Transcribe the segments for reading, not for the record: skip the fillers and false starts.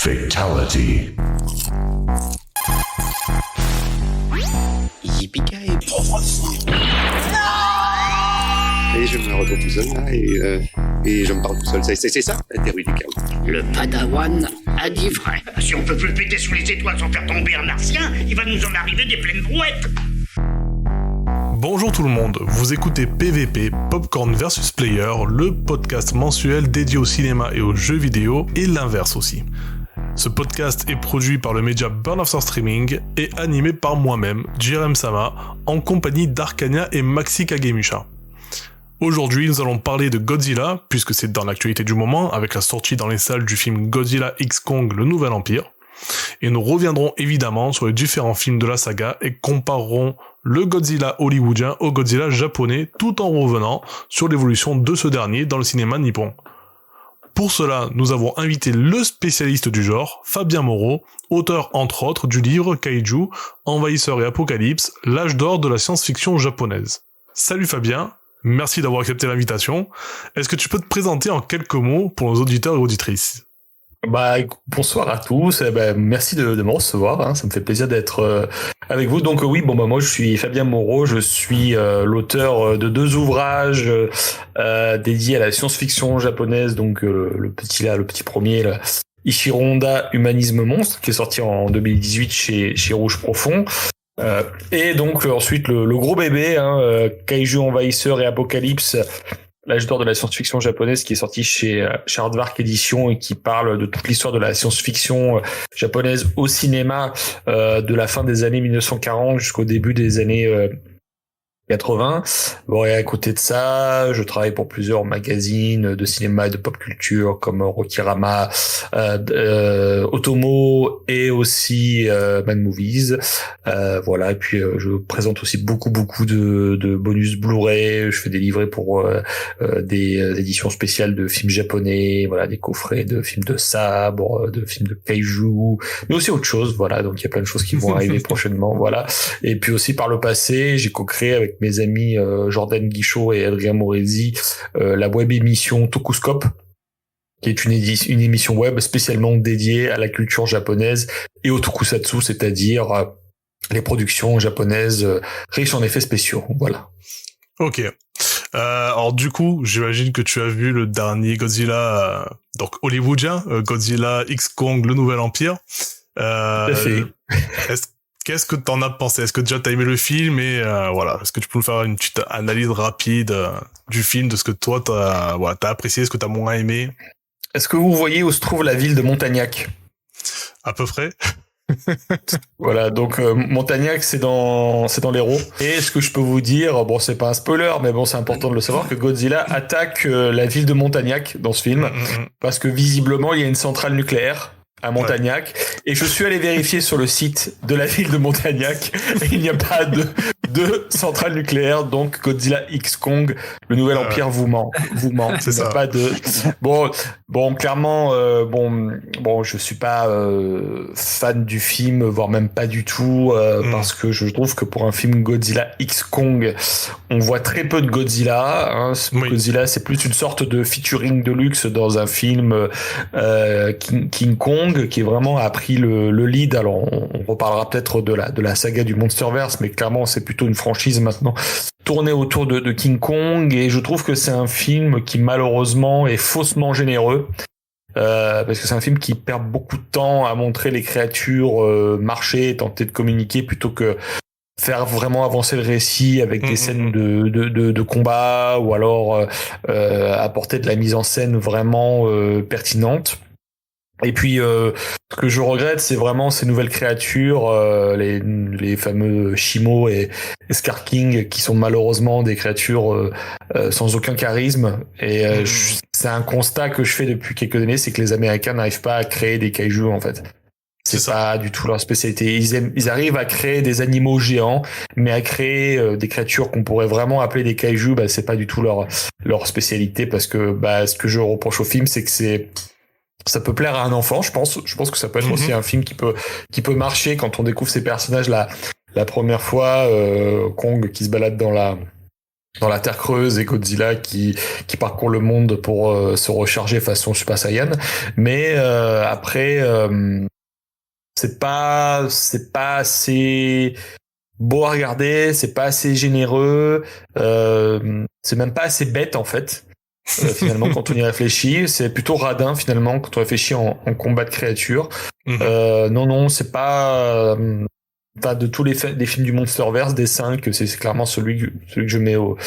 Fatality. Yippee-ki-yay. Et je me retrouve tout seul là et je me parle tout seul. C'est ça, la théorie du chaos. Le Padawan a dit vrai. Si on peut plus le péter sous les étoiles sans faire tomber un martien, il va nous en arriver des pleines brouettes. Bonjour tout le monde, vous écoutez PVP, Popcorn vs Player, le podcast mensuel dédié au cinéma et aux jeux vidéo, et l'inverse aussi. Ce podcast est produit par le média Burn After Streaming et animé par moi-même, Jerem Sama, en compagnie d'Arcania et Maxi Kagemusha. Aujourd'hui, nous allons parler de Godzilla, puisque c'est dans l'actualité du moment, avec la sortie dans les salles du film Godzilla X Kong, le Nouvel Empire. Et nous reviendrons évidemment sur les différents films de la saga et comparerons le Godzilla hollywoodien au Godzilla japonais, tout en revenant sur l'évolution de ce dernier dans le cinéma nippon. Pour cela, nous avons invité le spécialiste du genre, Fabien Moreau, auteur entre autres du livre Kaiju, Envahisseurs et Apocalypse, l'âge d'or de la science-fiction japonaise. Salut Fabien, merci d'avoir accepté l'invitation. Est-ce que tu peux te présenter en quelques mots pour nos auditeurs et auditrices ? Bonsoir à tous. Merci de me recevoir. Ça me fait plaisir d'être avec vous. Donc moi je suis Fabien Moreau. Je suis l'auteur de 2 ouvrages dédiés à la science-fiction japonaise. Donc le petit premier, là, Ichironda Humanisme Monstre, qui est sorti en 2018 chez Rouge Profond. Et donc ensuite le gros bébé, Kaiju Envahisseurs et Apocalypse, l'âge d'or de la science-fiction japonaise, qui est sorti chez Aardvark Édition et qui parle de toute l'histoire de la science-fiction japonaise au cinéma de la fin des années 1940 jusqu'au début des années 80. Bon, et à côté de ça, je travaille pour plusieurs magazines de cinéma et de pop culture comme Rokirama, Otomo et aussi Mad Movies. Voilà, et puis je présente aussi beaucoup de bonus Blu-ray. Je fais des livrets pour des éditions spéciales de films japonais, voilà, des coffrets de films de sabre, de films de kaiju, mais aussi autre chose. Voilà, donc il y a plein de choses qui vont arriver prochainement. Voilà, et puis aussi par le passé, j'ai co-créé avec mes amis Jordan Guichot et Adrien Morezi la web émission Tokuscope, qui est une émission web spécialement dédiée à la culture japonaise et au tokusatsu, c'est-à-dire les productions japonaises riches en effets spéciaux. Voilà. Ok. Alors du coup, j'imagine que tu as vu le dernier Godzilla, donc hollywoodien, Godzilla X Kong, le Nouvel Empire. Tout à fait. Qu'est-ce que t'en as pensé ? Est-ce que déjà t'as aimé le film et voilà, est-ce que tu peux nous faire une petite analyse rapide du film, de ce que toi t'as apprécié, ce que t'as moins aimé ? Est-ce que vous voyez où se trouve la ville de Montagnac ? À peu près. Voilà, donc Montagnac, c'est dans l'Hérault. Et ce que je peux vous dire, bon, c'est pas un spoiler, mais bon, c'est important de le savoir, que Godzilla attaque la ville de Montagnac dans ce film, parce que visiblement il y a une centrale nucléaire à Montagnac, et je suis allé vérifier sur le site de la ville de Montagnac, et il n'y a pas de centrale nucléaire, donc Godzilla X Kong, le Nouvel Empire vous ment. C'est ça. Pas de bon clairement je suis pas fan du film, voire même pas du tout, parce que je trouve que pour un film Godzilla X Kong, on voit très peu de Godzilla. Oui. Godzilla, c'est plus une sorte de featuring de luxe dans un film King Kong, qui vraiment a pris le lead. Alors on reparlera peut-être de la saga du Monsterverse, mais clairement c'est plutôt une franchise maintenant tournée autour de King Kong, et je trouve que c'est un film qui malheureusement est faussement généreux, parce que c'est un film qui perd beaucoup de temps à montrer les créatures marcher, tenter de communiquer, plutôt que faire vraiment avancer le récit avec des scènes de combat, ou alors apporter de la mise en scène vraiment pertinente. Et puis ce que je regrette, c'est vraiment ces nouvelles créatures, les fameux Shimo et Scar King, qui sont malheureusement des créatures sans aucun charisme. Et c'est un constat que je fais depuis quelques années, c'est que les Américains n'arrivent pas à créer des kaiju, en fait. C'est pas du tout leur spécialité. Ils arrivent à créer des animaux géants, mais à créer des créatures qu'on pourrait vraiment appeler des kaiju, c'est pas du tout leur spécialité, parce que ce que je reproche au film, c'est que ça peut plaire à un enfant, je pense que ça peut être aussi un film qui peut marcher quand on découvre ces personnages la première fois, Kong qui se balade dans dans la Terre creuse et Godzilla qui parcourt le monde pour se recharger façon Super Saiyan. Mais après, c'est pas assez beau à regarder, c'est pas assez généreux, c'est même pas assez bête en fait. Finalement, quand on y réfléchit, c'est plutôt radin finalement quand on réfléchit en combat de créatures. Non, c'est pas. De tous les films du Monsterverse, des 5, c'est clairement celui que je mets au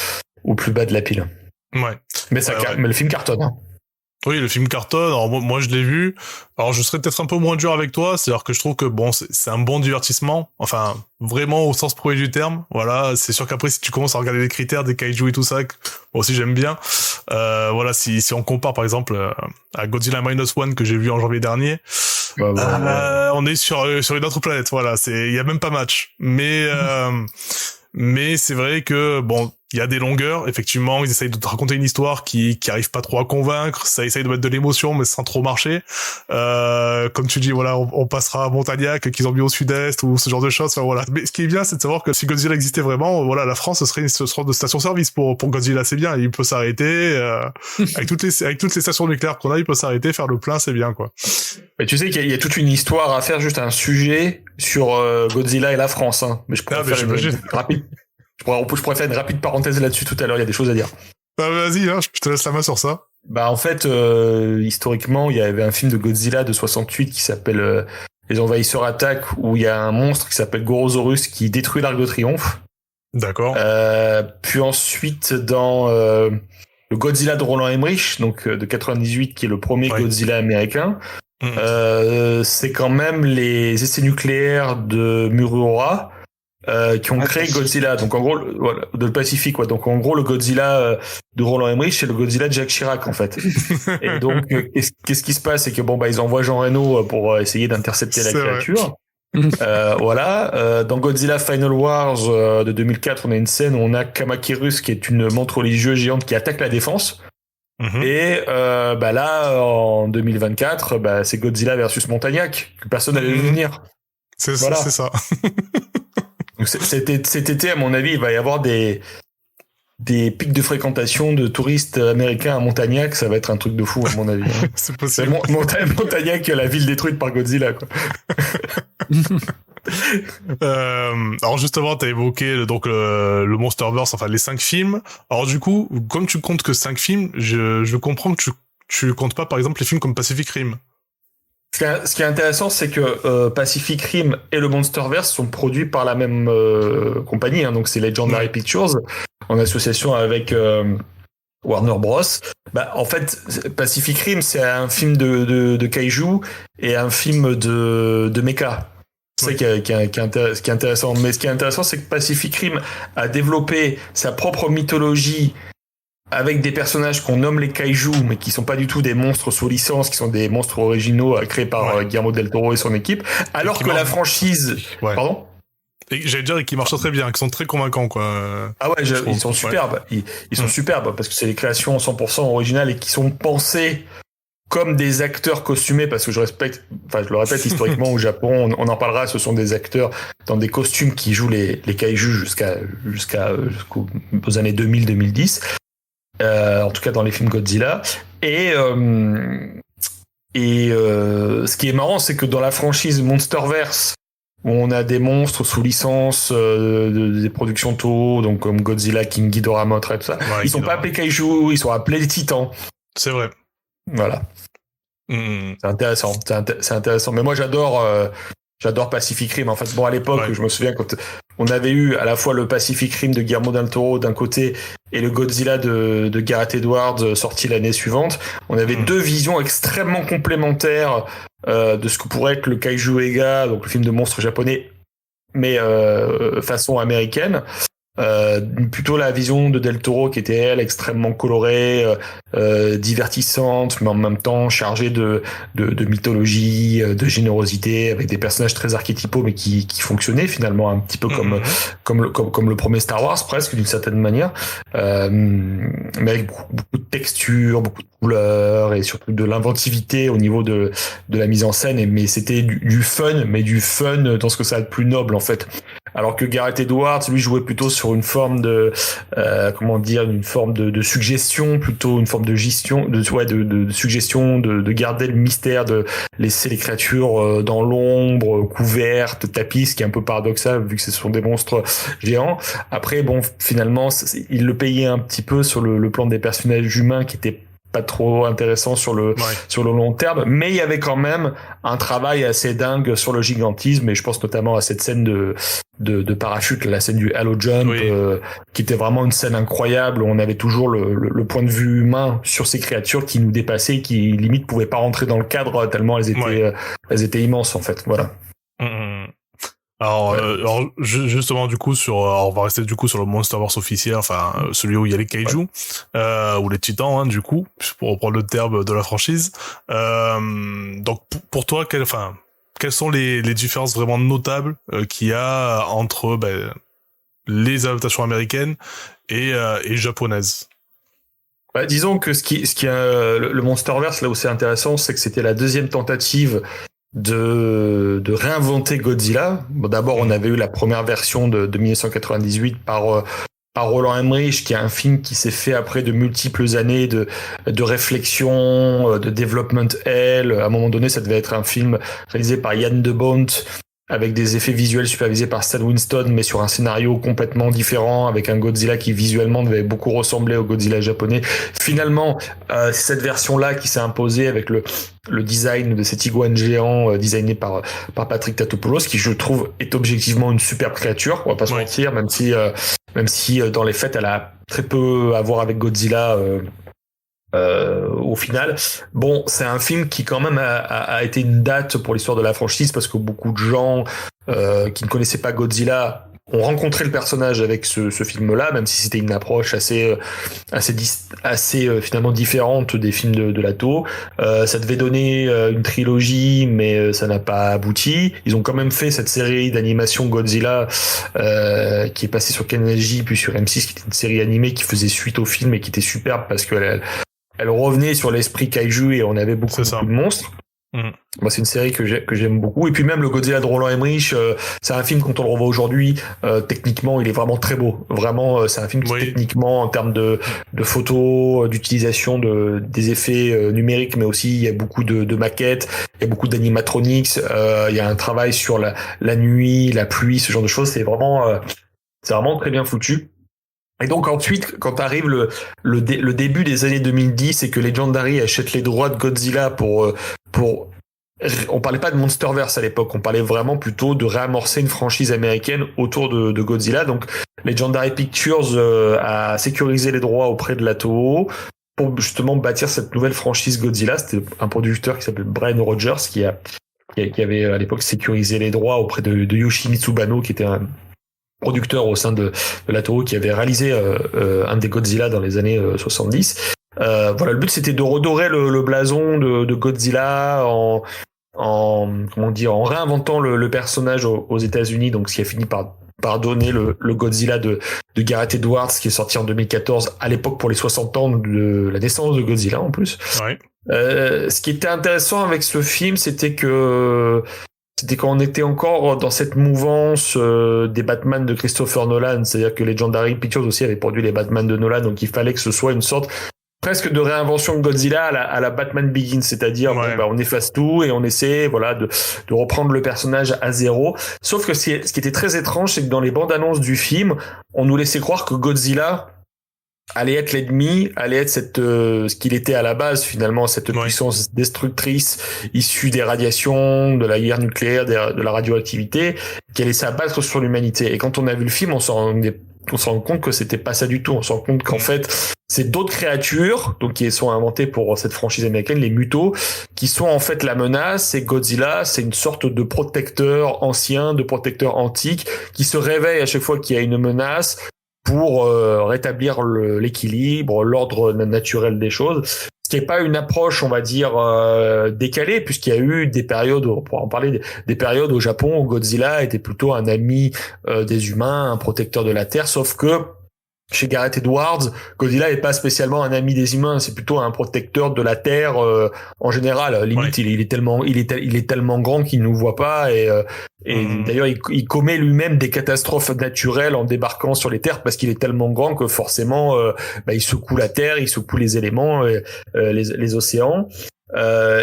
plus bas de la pile. Ouais. Mais mais le film cartonne. Hein. Oui, le film cartonne. Alors moi je l'ai vu. Alors je serais peut-être un peu moins dur avec toi, c'est-à-dire que je trouve que bon, c'est un bon divertissement. Enfin, vraiment au sens premier du terme. Voilà, c'est sûr qu'après si tu commences à regarder les critères des kaiju et tout ça, moi aussi j'aime bien. Voilà, si on compare par exemple à Godzilla -1 que j'ai vu en janvier dernier, on est sur une autre planète. Voilà, il y a même pas match. Mais c'est vrai que bon, il y a des longueurs, effectivement, ils essayent de te raconter une histoire qui arrive pas trop à convaincre, ça essaye de mettre de l'émotion mais sans trop marcher. Comme tu dis, voilà, on passera à Montagnac qu'ils ont mis au sud-est ou ce genre de choses. Enfin, voilà. Mais ce qui est bien, c'est de savoir que si Godzilla existait vraiment, voilà, la France ce serait une sorte de station-service pour Godzilla, c'est bien, il peut s'arrêter avec toutes les stations nucléaires qu'on a, il peut s'arrêter, faire le plein, c'est bien quoi. Mais tu sais qu'il y a toute une histoire à faire, juste un sujet sur Godzilla et la France, hein. Mais je pourrais faire une rapide. Je pourrais faire une rapide parenthèse là-dessus tout à l'heure, il y a des choses à dire. Bah vas-y, hein, je te laisse la main sur ça. Bah en fait, historiquement, il y avait un film de Godzilla de 68 qui s'appelle Les Envahisseurs attaquent, où il y a un monstre qui s'appelle Gorosaurus qui détruit l'Arc de Triomphe. D'accord. Puis ensuite, dans le Godzilla de Roland Emmerich, donc de 98, qui est le premier Godzilla américain, c'est quand même les essais nucléaires de Mururoa qui ont créé Godzilla. Donc en gros, voilà, de le Pacifique, quoi. Donc en gros, le Godzilla de Roland Emmerich, c'est le Godzilla de Jacques Chirac, en fait. Et donc, qu'est-ce qui se passe, c'est que bon, ils envoient Jean Reno pour essayer d'intercepter la créature. Voilà. Dans Godzilla Final Wars de 2004, on a une scène où on a Kamakirus, qui est une montre religieuse géante qui attaque la défense. Et là, en 2024, c'est Godzilla versus Montagnac, que personne n'allait venir. C'est voilà. C'est ça. Donc cet été, à mon avis, il va y avoir des pics de fréquentation de touristes américains à Montagnac. Ça va être un truc de fou, à mon avis. Hein. C'est possible. Montagnac, la ville détruite par Godzilla, quoi. Alors justement, t'as évoqué donc le Monsterverse, enfin les 5 films. Alors du coup, comme tu comptes que 5 films, je comprends que tu comptes pas par exemple les films comme Pacific Rim. Ce qui est intéressant, c'est que Pacific Rim et le Monsterverse sont produits par la même compagnie, hein, donc c'est Legendary Pictures, en association avec Warner Bros. En fait, Pacific Rim, c'est un film de kaiju et un film de mecha. C'est ça qui est intéressant. Mais ce qui est intéressant, c'est que Pacific Rim a développé sa propre mythologie avec des personnages qu'on nomme les kaiju, mais qui sont pas du tout des monstres sous licence, qui sont des monstres originaux créés par Guillermo del Toro et son équipe, alors que la franchise... Pardon ? Et j'allais dire qu'ils marchent très bien, qu'ils sont très convaincants, quoi. Ah ouais, ils sont superbes. Ils sont superbes, parce que c'est des créations 100% originales et qui sont pensées comme des acteurs costumés, parce que je le répète, historiquement au Japon, on en parlera, ce sont des acteurs dans des costumes qui jouent les kaiju jusqu'aux années 2000-2010. En tout cas dans les films Godzilla. Et ce qui est marrant, c'est que dans la franchise Monsterverse, où on a des monstres sous licence des productions Toho, donc comme Godzilla, King Ghidorah, Mothra et tout ça, ils sont pas appelés kaiju, ils sont appelés titans. C'est vrai. Voilà. C'est intéressant. C'est intéressant. Mais moi j'adore Pacific Rim. En fait, à l'époque, je me souviens quand on avait eu à la fois le Pacific Rim de Guillermo del Toro d'un côté et le Godzilla de Gareth Edwards sorti l'année suivante, on avait deux visions extrêmement complémentaires de ce que pourrait être le Kaiju Eiga, donc le film de monstres japonais, mais façon américaine. Plutôt la vision de Del Toro qui était elle extrêmement colorée, divertissante, mais en même temps chargée de mythologie, de générosité, avec des personnages très archétypaux mais qui fonctionnaient finalement un petit peu comme le premier Star Wars presque d'une certaine manière, mais avec beaucoup de textures, beaucoup de couleurs et surtout de l'inventivité au niveau de la mise en scène. Mais c'était du fun, mais du fun dans ce que ça a de plus noble en fait. Alors que Gareth Edwards, lui, jouait plutôt sur une forme de, une forme de suggestion, plutôt une forme de gestion, de suggestion, de garder le mystère, de laisser les créatures dans l'ombre, couvertes, tapies, ce qui est un peu paradoxal vu que ce sont des monstres géants. Après, bon, finalement, il le payait un petit peu sur le plan des personnages humains qui étaient pas trop intéressant sur le long terme, mais il y avait quand même un travail assez dingue sur le gigantisme, et je pense notamment à cette scène de parachute, la scène du Halo Jump, qui était vraiment une scène incroyable, où on avait toujours le point de vue humain sur ces créatures qui nous dépassaient, qui limite pouvaient pas rentrer dans le cadre tellement elles étaient immenses en fait. Voilà. Alors justement du coup on va rester du coup sur le Monsterverse officiel, enfin celui où il y a les kaiju ou les titans hein, du coup, pour reprendre le terme de la franchise. Donc pour toi quelles sont les différences vraiment notables qu'il y a entre les adaptations américaines et japonaises? Disons que ce qui a le Monsterverse, là où c'est intéressant, c'est que c'était la deuxième tentative de réinventer Godzilla. Bon, d'abord, on avait eu la première version de 1998 par Roland Emmerich, qui est un film qui s'est fait après de multiples années de réflexion, de development hell. À un moment donné, ça devait être un film réalisé par Jan de Bont, avec des effets visuels supervisés par Stan Winston, mais sur un scénario complètement différent, avec un Godzilla qui visuellement devait beaucoup ressembler au Godzilla japonais. Finalement, c'est cette version-là qui s'est imposée avec le design de cet iguane géant designé par Patrick Tatopoulos, qui je trouve est objectivement une superbe créature, on va pas se mentir, même si dans les faits elle a très peu à voir avec Godzilla au final. Bon, c'est un film qui quand même a été une date pour l'histoire de la franchise, parce que beaucoup de gens qui ne connaissaient pas Godzilla ont rencontré le personnage avec ce film-là, même si c'était une approche assez finalement différente des films de la Toho. Ça devait donner une trilogie, mais ça n'a pas abouti. Ils ont quand même fait cette série d'animation Godzilla qui est passée sur Kenji puis sur M6, qui était une série animée qui faisait suite au film et qui était superbe parce que elle revenait sur l'esprit kaiju et on avait beaucoup de monstres. Moi, c'est une série que j'aime beaucoup. Et puis même le Godzilla de Roland Emmerich, c'est un film, quand on le revoit aujourd'hui, techniquement, il est vraiment très beau. Vraiment, c'est un film qui techniquement, en termes de photos, d'utilisation des effets numériques, mais aussi il y a beaucoup de maquettes, il y a beaucoup d'animatronics, il y a un travail sur la nuit, la pluie, ce genre de choses. C'est vraiment très bien foutu. Et donc ensuite, quand arrive le début des années 2010 et que Legendary achète les droits de Godzilla pour on parlait pas de Monsterverse à l'époque, on parlait vraiment plutôt de réamorcer une franchise américaine autour de Godzilla. Donc Legendary Pictures a sécurisé les droits auprès de la Toho pour justement bâtir cette nouvelle franchise Godzilla. C'était un producteur qui s'appelle Brian Rogers qui avait à l'époque sécurisé les droits auprès de Yoshimitsu Banno, qui était un producteur au sein de la Toho, qui avait réalisé un des Godzilla dans les années 70. Voilà, le but c'était de redorer le blason de Godzilla en réinventant le personnage aux États-Unis, donc ce qui a fini par donner le Godzilla de Gareth Edwards, qui est sorti en 2014, à l'époque pour les 60 ans de la naissance de Godzilla en plus. Ce qui était intéressant avec ce film, c'était quand on était encore dans cette mouvance des Batman de Christopher Nolan, c'est-à-dire que Legendary Pictures aussi avait produit les Batman de Nolan, donc il fallait que ce soit une sorte presque de réinvention de Godzilla à la Batman Begins, c'est-à-dire on efface tout et on essaie de reprendre le personnage à zéro. Sauf que ce qui était très étrange, c'est que dans les bandes annonces du film, on nous laissait croire que Godzilla allait être l'ennemi, allait être ce qu'il était à la base finalement, cette puissance destructrice issue des radiations, de la guerre nucléaire, de la radioactivité, qui allait s'abattre sur l'humanité. Et quand on a vu le film, on se rend compte que c'était pas ça du tout. On se rend compte qu'en fait, c'est d'autres créatures, donc qui sont inventées pour cette franchise américaine, les Mutos, qui sont en fait la menace. Et Godzilla, c'est une sorte de protecteur ancien, de protecteur antique, qui se réveille à chaque fois qu'il y a une menace pour rétablir l'équilibre, l'ordre naturel des choses. Ce qui n'est pas une approche, on va dire, décalée, puisqu'il y a eu des périodes, on pourra en parler, des périodes au Japon où Godzilla était plutôt un ami des humains, un protecteur de la Terre, sauf que chez Gareth Edwards, Godzilla est pas spécialement un ami des humains, c'est plutôt un protecteur de la Terre en général. Limite, il est tellement grand qu'il nous voit pas et d'ailleurs il commet lui-même des catastrophes naturelles en débarquant sur les terres parce qu'il est tellement grand que forcément il secoue la Terre, il secoue les éléments, les océans.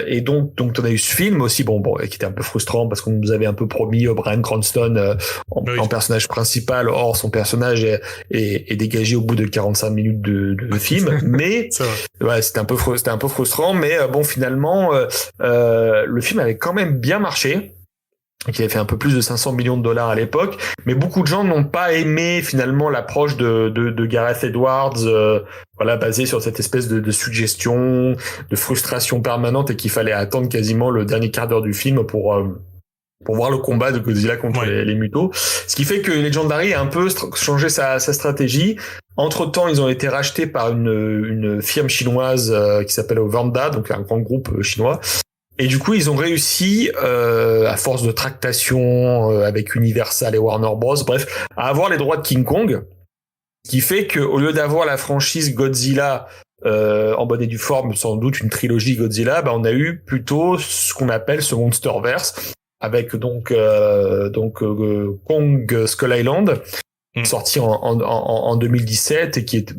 Et donc on a eu ce film aussi qui était un peu frustrant parce qu'on nous avait un peu promis Bryan Cranston en personnage principal. Or son personnage est dégagé au bout de 45 minutes de film, mais c'était un peu frustrant, mais finalement le film avait quand même bien marché. Qui avait fait un peu plus de 500 millions de dollars à l'époque, mais beaucoup de gens n'ont pas aimé finalement l'approche de Gareth Edwards, basée sur cette espèce de suggestion, de frustration permanente et qu'il fallait attendre quasiment le dernier quart d'heure du film pour voir le combat de Godzilla contre les mutos. Ce qui fait que Legendary a un peu changé sa stratégie. Entre-temps, ils ont été rachetés par une firme chinoise qui s'appelle Ovanda, donc un grand groupe chinois. Et du coup, ils ont réussi, à force de tractation avec Universal et Warner Bros, bref, à avoir les droits de King Kong, ce qui fait que au lieu d'avoir la franchise Godzilla en bonne et due forme, sans doute une trilogie Godzilla, on a eu plutôt ce qu'on appelle ce Monsterverse, avec donc Kong Skull Island, sorti en 2017 et qui est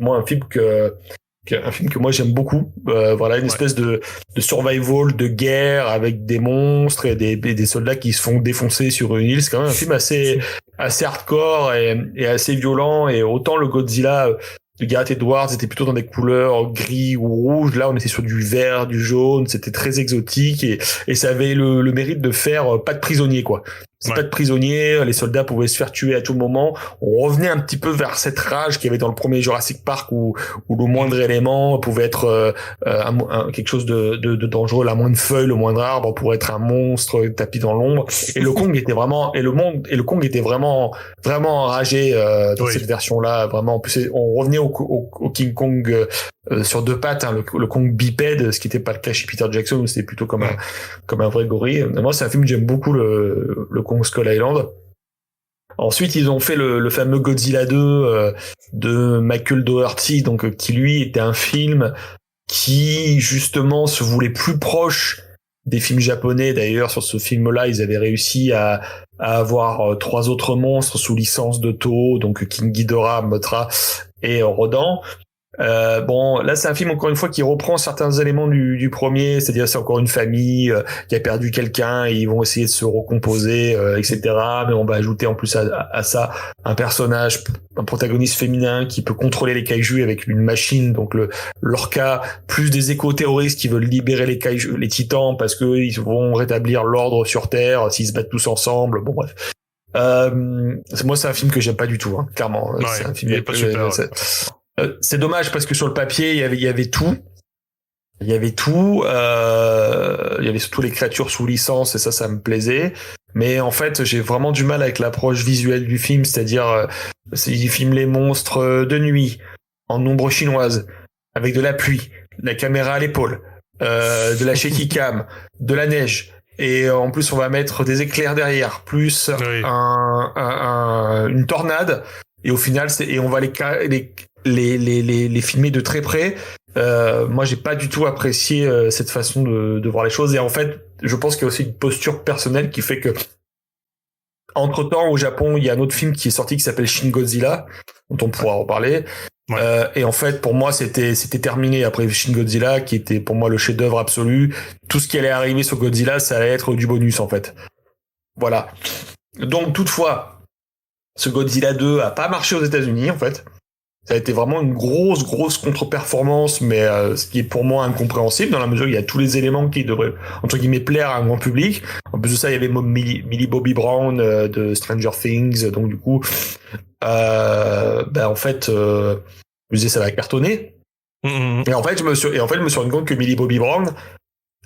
un film que moi j'aime beaucoup. Une espèce de survival, de guerre avec des monstres et des soldats qui se font défoncer sur une île. C'est quand même un film assez hardcore et assez violent. Et autant le Godzilla de Gareth Edwards était plutôt dans des couleurs gris ou rouge, là on était sur du vert, du jaune, c'était très exotique et ça avait le mérite de faire pas de prisonniers quoi. C'est pas de prisonniers, les soldats pouvaient se faire tuer à tout moment. On revenait un petit peu vers cette rage qu'il y avait dans le premier Jurassic Park où le moindre élément pouvait être quelque chose de dangereux, la moindre feuille, le moindre arbre pourrait être un monstre tapis dans l'ombre. Et le Kong était vraiment le Kong était vraiment enragé dans cette version-là. Vraiment, en plus on revenait au King Kong sur deux pattes, le Kong bipède, ce qui n'était pas le cas chez Peter Jackson où c'était plutôt comme un vrai gorille. Moi, c'est un film que j'aime beaucoup, le Kong Skull Island. Ensuite, ils ont fait le fameux Godzilla 2 de Michael Dougherty, donc qui lui était un film qui justement se voulait plus proche des films japonais. D'ailleurs, sur ce film-là, ils avaient réussi à avoir 3 autres monstres sous licence de Toho, donc King Ghidorah, Mothra et Rodan. Là c'est un film encore une fois qui reprend certains éléments du premier, c'est-à-dire c'est encore une famille qui a perdu quelqu'un et ils vont essayer de se recomposer, etc. Mais on va ajouter en plus à ça un protagoniste féminin qui peut contrôler les kaijus avec une machine, donc l'Orca, plus des éco-terroristes qui veulent libérer les kaijus, les titans, parce que ils vont rétablir l'ordre sur Terre s'ils se battent tous ensemble. Bon bref. Moi c'est un film que j'aime pas du tout, clairement. C'est un film il est pas super. C'est dommage parce que sur le papier il y avait tout. Il y avait surtout les créatures sous licence et ça me plaisait. Mais en fait, j'ai vraiment du mal avec l'approche visuelle du film, c'est-à-dire il filme les monstres de nuit, en ombre chinoise, avec de la pluie, la caméra à l'épaule, de la shaky cam, de la neige. Et en plus, on va mettre des éclairs derrière, plus une tornade. Et au final, on va les filmer de très près. Moi, j'ai pas du tout apprécié cette façon de voir les choses. Et en fait, je pense qu'il y a aussi une posture personnelle qui fait que, entre-temps, au Japon, il y a un autre film qui est sorti qui s'appelle Shin Godzilla, dont on pourra reparler. Et en fait, pour moi, c'était terminé après Shin Godzilla, qui était pour moi le chef-d'œuvre absolu. Tout ce qui allait arriver sur Godzilla, ça allait être du bonus, en fait. Voilà. Donc, toutefois, ce Godzilla 2 a pas marché aux États-Unis, en fait. Ça a été vraiment une grosse contre-performance, mais ce qui est pour moi incompréhensible, dans la mesure où il y a tous les éléments qui devraient, entre guillemets, plaire à un grand public. En plus de ça, il y avait Millie Bobby Brown de Stranger Things, donc du coup, en fait, je me disais ça va cartonner. Et en fait, je me suis rendu compte que Millie Bobby Brown,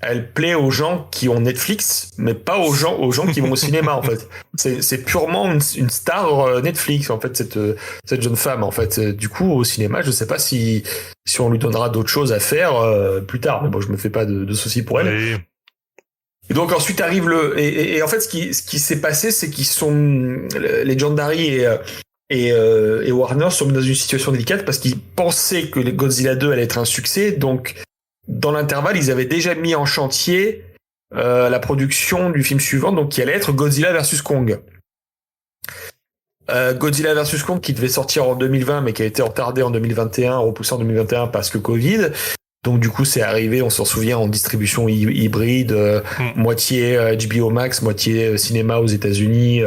elle plaît aux gens qui ont Netflix, mais pas aux gens qui vont au cinéma, en fait. C'est purement une star Netflix, en fait, cette jeune femme, en fait. Du coup, au cinéma, je sais pas si on lui donnera d'autres choses à faire plus tard. Mais bon, je me fais pas de soucis pour elle. Oui. Et donc ensuite arrive et en fait, ce qui s'est passé, c'est qu'ils sont Legendary et Warner sont mis dans une situation délicate parce qu'ils pensaient que les Godzilla 2 allait être un succès. Donc, dans l'intervalle, ils avaient déjà mis en chantier la production du film suivant, donc qui allait être Godzilla vs Kong. Godzilla vs Kong qui devait sortir en 2020 mais qui a été retardé en 2021, repoussé en 2021 parce que Covid. Donc du coup c'est arrivé, on s'en souvient, en distribution hybride, moitié HBO Max, moitié cinéma aux États-Unis.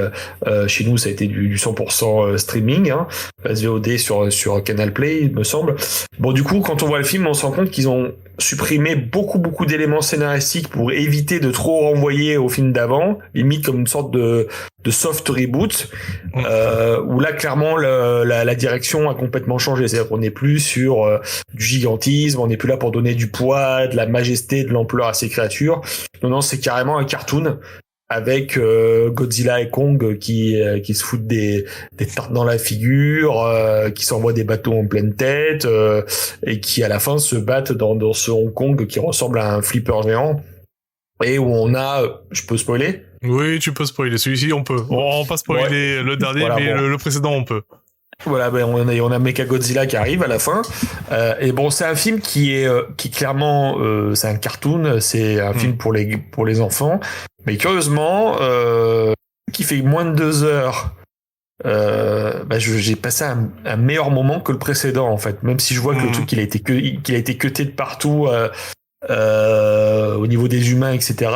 Chez nous ça a été du 100% streaming, hein, SVOD sur Canal Play, il me semble. Bon du coup quand on voit le film, on se rend compte qu'ils ont supprimé beaucoup d'éléments scénaristiques pour éviter de trop renvoyer au film d'avant, limite comme une sorte de soft reboot, où là clairement la direction a complètement changé. C'est-à-dire qu'on n'est plus sur du gigantisme, on n'est plus là pour donner du poids, de la majesté, de l'ampleur à ces créatures. Non, c'est carrément un cartoon avec Godzilla et Kong qui se foutent des tartes dans la figure, qui s'envoient des bateaux en pleine tête, et qui à la fin se battent dans ce Hong Kong qui ressemble à un flipper géant, et où on a, je peux spoiler? Oui, tu peux spoiler. Celui-ci, on peut. On va pas spoiler le dernier, voilà, mais bon. le précédent, on peut. Voilà, ben on a Mechagodzilla qui arrive à la fin, et bon, c'est un film qui clairement, c'est un cartoon, c'est un film pour les enfants, mais curieusement, qui fait moins de 2 heures, j'ai passé un meilleur moment que le précédent en fait, même si je vois que le truc qu'il a été cuté de partout. Au niveau des humains, etc.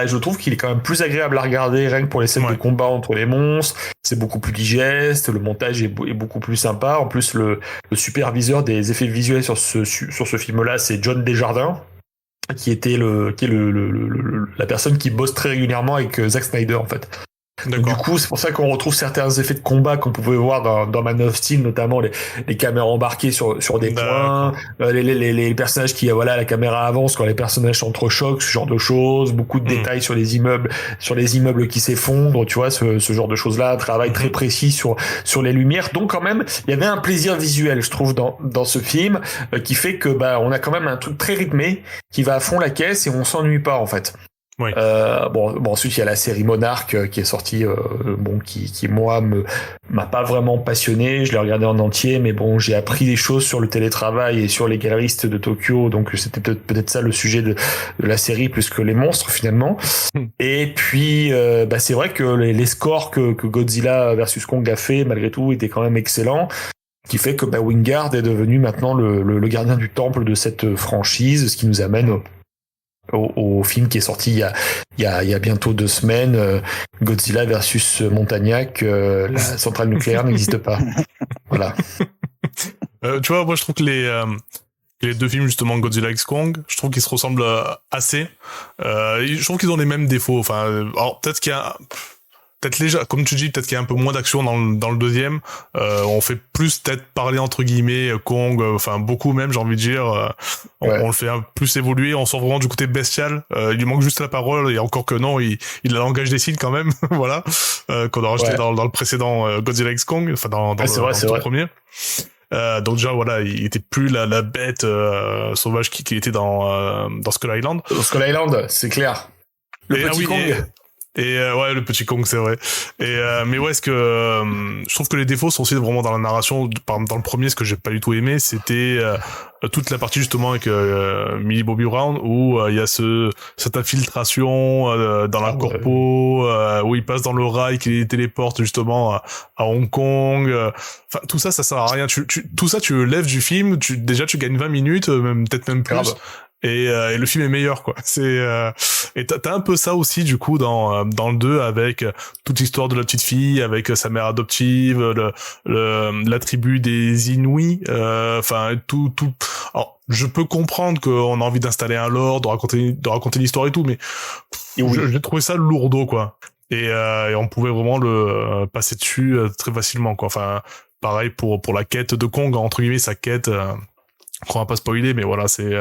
Je trouve qu'il est quand même plus agréable à regarder, rien que pour les scènes de combat entre les monstres. C'est beaucoup plus digeste, le montage est beaucoup plus sympa. En plus, le superviseur des effets visuels sur ce film-là, c'est John Desjardins, qui était la personne qui bosse très régulièrement avec Zack Snyder, en fait. Donc, du coup, c'est pour ça qu'on retrouve certains effets de combat qu'on pouvait voir dans Man of Steel, notamment les caméras embarquées sur des points, les personnages qui, voilà, la caméra avance quand les personnages s'entrechoquent, ce genre de choses, beaucoup de détails sur les immeubles qui s'effondrent, tu vois, ce genre de choses-là, un travail très précis sur les lumières. Donc, quand même, il y avait un plaisir visuel, je trouve, dans ce film, qui fait que, on a quand même un truc très rythmé, qui va à fond la caisse et on s'ennuie pas, en fait. Oui. Ensuite il y a la série Monarch qui est sortie, qui moi m'a pas vraiment passionné. Je l'ai regardé en entier, mais bon, j'ai appris des choses sur le télétravail et sur les galeristes de Tokyo, donc c'était peut-être ça le sujet de la série plus que les monstres finalement. Et puis c'est vrai que les scores que Godzilla vs Kong a fait malgré tout étaient quand même excellents. Qui fait que Wingard est devenu maintenant le gardien du temple de cette franchise, ce qui nous amène au film qui est sorti il y a bientôt 2 semaines, Godzilla versus Montagnac, la centrale nucléaire n'existe pas. Voilà. Tu vois, moi je trouve que les 2 films justement, Godzilla x Kong, je trouve qu'ils se ressemblent assez. Je trouve qu'ils ont les mêmes défauts. Enfin, alors peut-être qu'il y a comme tu dis, peut-être qu'il y a un peu moins d'action dans le deuxième. On fait plus peut-être parler entre guillemets Kong, beaucoup même, j'ai envie de dire. On le fait un peu plus évoluer. On sort vraiment du côté bestial. Il lui manque juste la parole, et encore que non, il a le langage des signes quand même. Voilà, qu'on a rajouté dans le précédent Godzilla x Kong, dans le premier. Donc déjà voilà, il était plus la bête sauvage qui était dans Skull Island. Skull Island, c'est clair. Le petit Kong. Et le petit Kong, c'est vrai. Et mais ouais, je trouve que les défauts sont aussi vraiment dans la narration. Par exemple, dans le premier, ce que j'ai pas du tout aimé, c'était toute la partie justement avec Millie Bobby Brown, où il y a cette infiltration dans la corpo, où il passe dans le rail qui les téléporte justement à Hong Kong. Enfin, tout ça sert à rien. Tout ça, tu le lèves du film. Déjà, tu gagnes 20 minutes, peut-être même plus. Grave. Et le film est meilleur, quoi. Et t'as un peu ça aussi, du coup, dans le 2, avec toute l'histoire de la petite fille, avec sa mère adoptive, la tribu des Inuits, tout. Alors, je peux comprendre qu'on a envie d'installer un lore, de raconter l'histoire et tout, mais j'ai trouvé ça lourdeau, quoi. Et on pouvait vraiment le passer dessus très facilement, quoi. Enfin, pareil pour la quête de Kong, entre guillemets, sa quête, qu'on va pas spoiler, mais voilà, c'est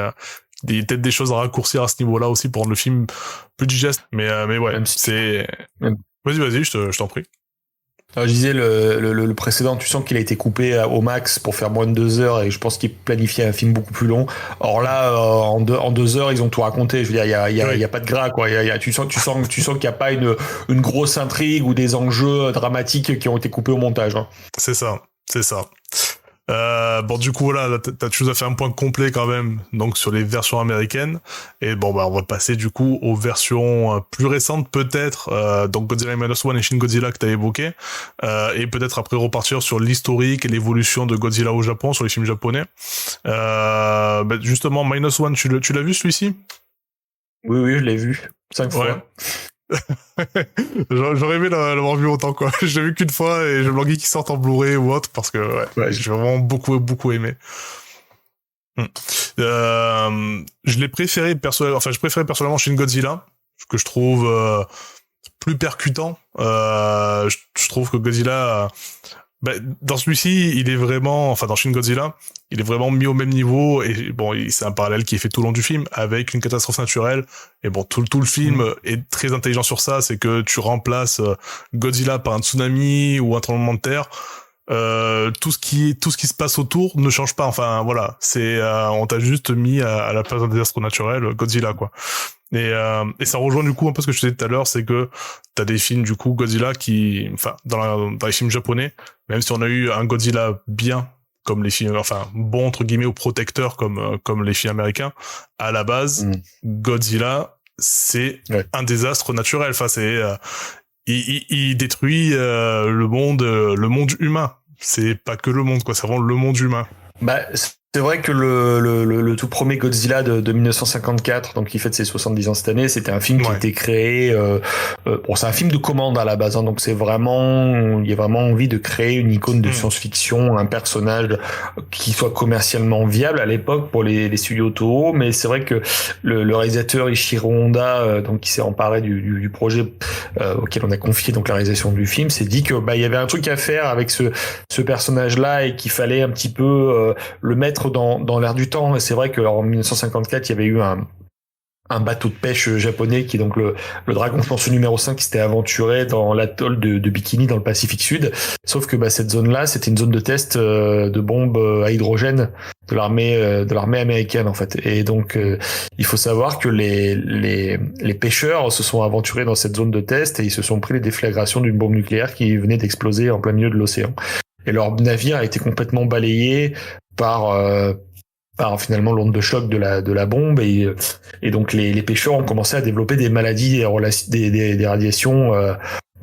peut-être des choses à raccourcir à ce niveau-là aussi pour rendre le film plus digeste. Mais ouais, c'est... Vas-y, je t'en prie. Alors, je disais le précédent, tu sens qu'il a été coupé au max pour faire moins de 2 heures et je pense qu'il planifiait un film beaucoup plus long. Or là, en 2 heures, ils ont tout raconté. Je veux dire, il y a pas de gras, quoi. Tu sens qu'il n'y a pas une grosse intrigue ou des enjeux dramatiques qui ont été coupés au montage. Hein. C'est ça. Bon, du coup, voilà, tu nous as fait un point complet quand même, donc sur les versions américaines. Et bon, bah, on va passer du coup aux versions plus récentes peut-être, donc Godzilla Minus One et Shin Godzilla que t'as évoqué, et peut-être après repartir sur l'historique et l'évolution de Godzilla au Japon, sur les films japonais. Bah, justement, Minus One, tu l'as vu celui-ci? Oui, je l'ai vu 5 fois. Ouais. J'aurais aimé l'avoir vu autant, quoi. Je l'ai vu qu'une fois et je me languis qu'il sorte en Blu-ray ou autre parce que j'ai vraiment beaucoup aimé. Je l'ai préféré personnellement Shin Godzilla, que je trouve plus percutant. Je trouve que Godzilla, dans celui-ci, il est vraiment, dans Shin Godzilla, il est vraiment mis au même niveau et bon, c'est un parallèle qui est fait tout au long du film avec une catastrophe naturelle et bon, tout le film est très intelligent sur ça, c'est que tu remplaces Godzilla par un tsunami ou un tremblement de terre. Tout ce qui se passe autour ne change pas, enfin voilà, c'est on t'a juste mis à la place d'un désastre naturel Godzilla, quoi. Et ça rejoint du coup un peu ce que je disais tout à l'heure, c'est que t'as des films du coup Godzilla qui, dans les films japonais, même si on a eu un Godzilla bien comme les films, bon entre guillemets ou protecteur comme les films américains, à la base Godzilla c'est un désastre naturel, c'est il détruit le monde humain. C'est pas que le monde, quoi, c'est vraiment le monde humain. C'est vrai que le tout premier Godzilla de 1954, donc qui fête ses 70 ans cette année, c'était un film qui a été créé. C'est un film de commande à la base, hein, donc il y a vraiment envie de créer une icône de science-fiction, un personnage qui soit commercialement viable à l'époque pour les studios Toho. Mais c'est vrai que le réalisateur Ishiro Honda, donc qui s'est emparé du projet auquel on a confié donc la réalisation du film, s'est dit que il y avait un truc à faire avec ce personnage-là et qu'il fallait un petit peu le mettre dans l'air du temps. Et c'est vrai que en 1954 il y avait eu un bateau de pêche japonais qui est donc le Dragon chanceux numéro 5 qui s'était aventuré dans l'atoll de Bikini dans le Pacifique Sud. Sauf que cette zone-là, c'était une zone de test de bombes à hydrogène de l'armée américaine en fait. Et donc il faut savoir que les pêcheurs se sont aventurés dans cette zone de test et ils se sont pris les déflagrations d'une bombe nucléaire qui venait d'exploser en plein milieu de l'océan. Et leur navire a été complètement balayé par finalement l'onde de choc de la bombe et donc les pêcheurs ont commencé à développer des maladies des radiations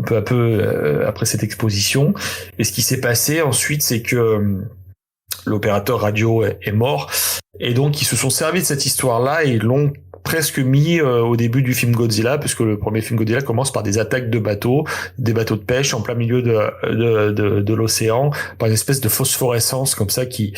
peu à peu après cette exposition. Et ce qui s'est passé ensuite, c'est que l'opérateur radio est mort et donc ils se sont servis de cette histoire-là et ils l'ont presque mis au début du film Godzilla, puisque le premier film Godzilla commence par des attaques de bateaux, des bateaux de pêche en plein milieu de l'océan, par une espèce de phosphorescence comme ça qui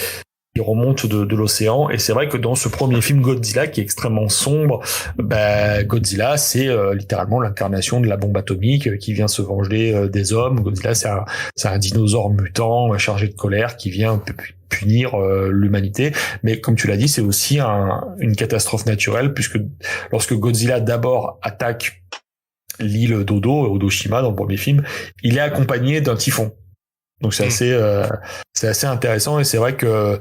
remonte de l'océan. Et c'est vrai que dans ce premier film Godzilla qui est extrêmement sombre, Godzilla c'est littéralement l'incarnation de la bombe atomique qui vient se venger des hommes. Godzilla c'est un dinosaure mutant chargé de colère qui vient punir l'humanité, mais comme tu l'as dit, c'est aussi une catastrophe naturelle, puisque lorsque Godzilla d'abord attaque l'île Odoshima dans le premier film, il est accompagné d'un typhon. Donc c'est assez intéressant, et c'est vrai que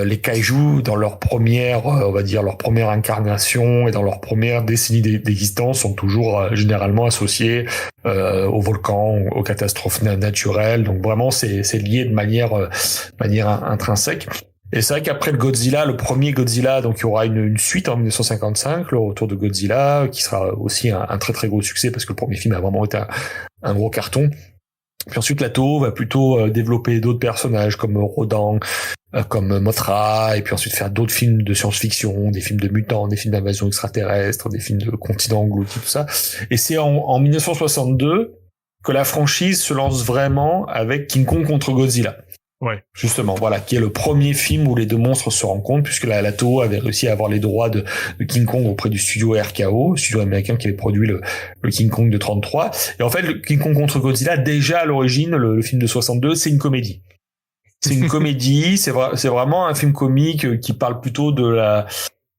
les kaiju dans leur première leur première incarnation et dans leur première décennie d'existence sont toujours généralement associés aux volcans, aux catastrophes naturelles. Donc vraiment c'est lié de manière intrinsèque. Et c'est vrai qu'après le premier Godzilla, donc il y aura une suite en 1955, le retour de Godzilla, qui sera aussi un très très gros succès parce que le premier film a vraiment été un gros carton. Puis ensuite, la Toho va plutôt développer d'autres personnages comme Rodan, comme Mothra, et puis ensuite faire d'autres films de science-fiction, des films de mutants, des films d'invasion extraterrestre, des films de continents engloutis, tout ça. Et c'est en 1962 que la franchise se lance vraiment avec King Kong contre Godzilla. Ouais. Justement, voilà, qui est le premier film où les deux monstres se rencontrent, puisque la Toho avait réussi à avoir les droits de King Kong auprès du studio RKO, studio américain qui avait produit le King Kong de 33. Et en fait, le King Kong contre Godzilla, déjà à l'origine, le film de 62, c'est une comédie. C'est une comédie, c'est vraiment un film comique qui parle plutôt de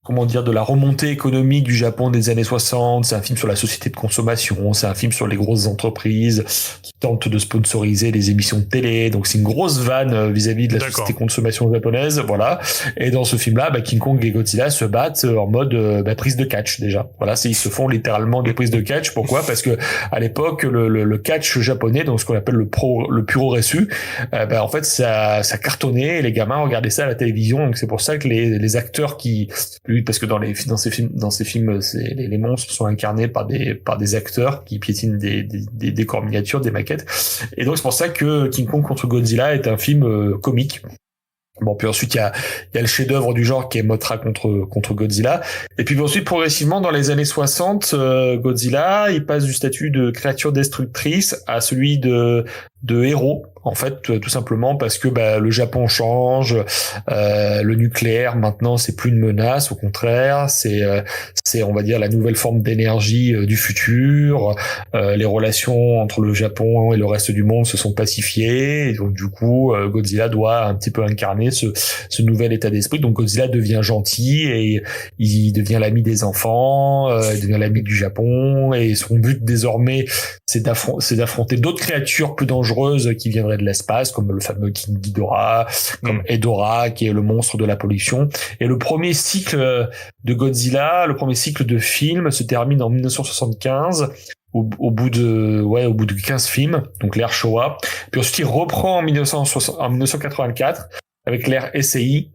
de la remontée économique du Japon des années 60. C'est un film sur la société de consommation. C'est un film sur les grosses entreprises qui tentent de sponsoriser les émissions de télé. Donc c'est une grosse vanne vis-à-vis de la société de consommation japonaise. Voilà. Et dans ce film-là, King Kong et Godzilla se battent en mode prise de catch déjà. Voilà, ils se font littéralement des prises de catch. Pourquoi ? Parce que à l'époque, le catch japonais, donc ce qu'on appelle le puroresu, en fait ça cartonnait et les gamins regardaient ça à la télévision. Donc c'est pour ça que les acteurs parce que dans ces films, les monstres sont incarnés par des acteurs qui piétinent des décors miniatures, des maquettes. Et donc c'est pour ça que King Kong contre Godzilla est un film comique. Bon, puis ensuite il y a le chef-d'œuvre du genre qui est Mothra contre Godzilla. Et puis ensuite progressivement dans les années 60, Godzilla il passe du statut de créature destructrice à celui de héros. En fait, tout simplement parce que le Japon change, le nucléaire maintenant c'est plus une menace, au contraire, c'est on va dire la nouvelle forme d'énergie du futur. Les relations entre le Japon et le reste du monde se sont pacifiées, et donc du coup Godzilla doit un petit peu incarner ce nouvel état d'esprit. Donc Godzilla devient gentil et il devient l'ami des enfants, il devient l'ami du Japon, et son but désormais c'est d'affronter d'autres créatures plus dangereuses qui viendraient de l'espace, comme le fameux King Ghidorah, comme Hedorah, qui est le monstre de la pollution. Et le premier cycle de Godzilla, le premier cycle de film se termine en 1975, au bout de 15 films, donc l'ère Showa. Puis ensuite, il reprend en 1984 avec l'ère SCI,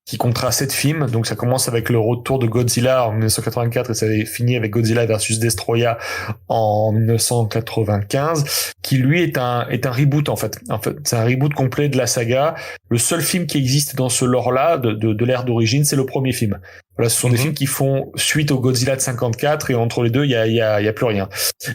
qui comptera 7 films. Donc ça commence avec le retour de Godzilla en 1984 et ça finit avec Godzilla versus Destroya en 1995, qui lui est un reboot en fait. C'est un reboot complet de la saga. Le seul film qui existe dans ce lore-là de l'ère d'origine, c'est le premier film. Voilà, ce sont des films qui font suite au Godzilla de 54 et entre les deux, il y a plus rien.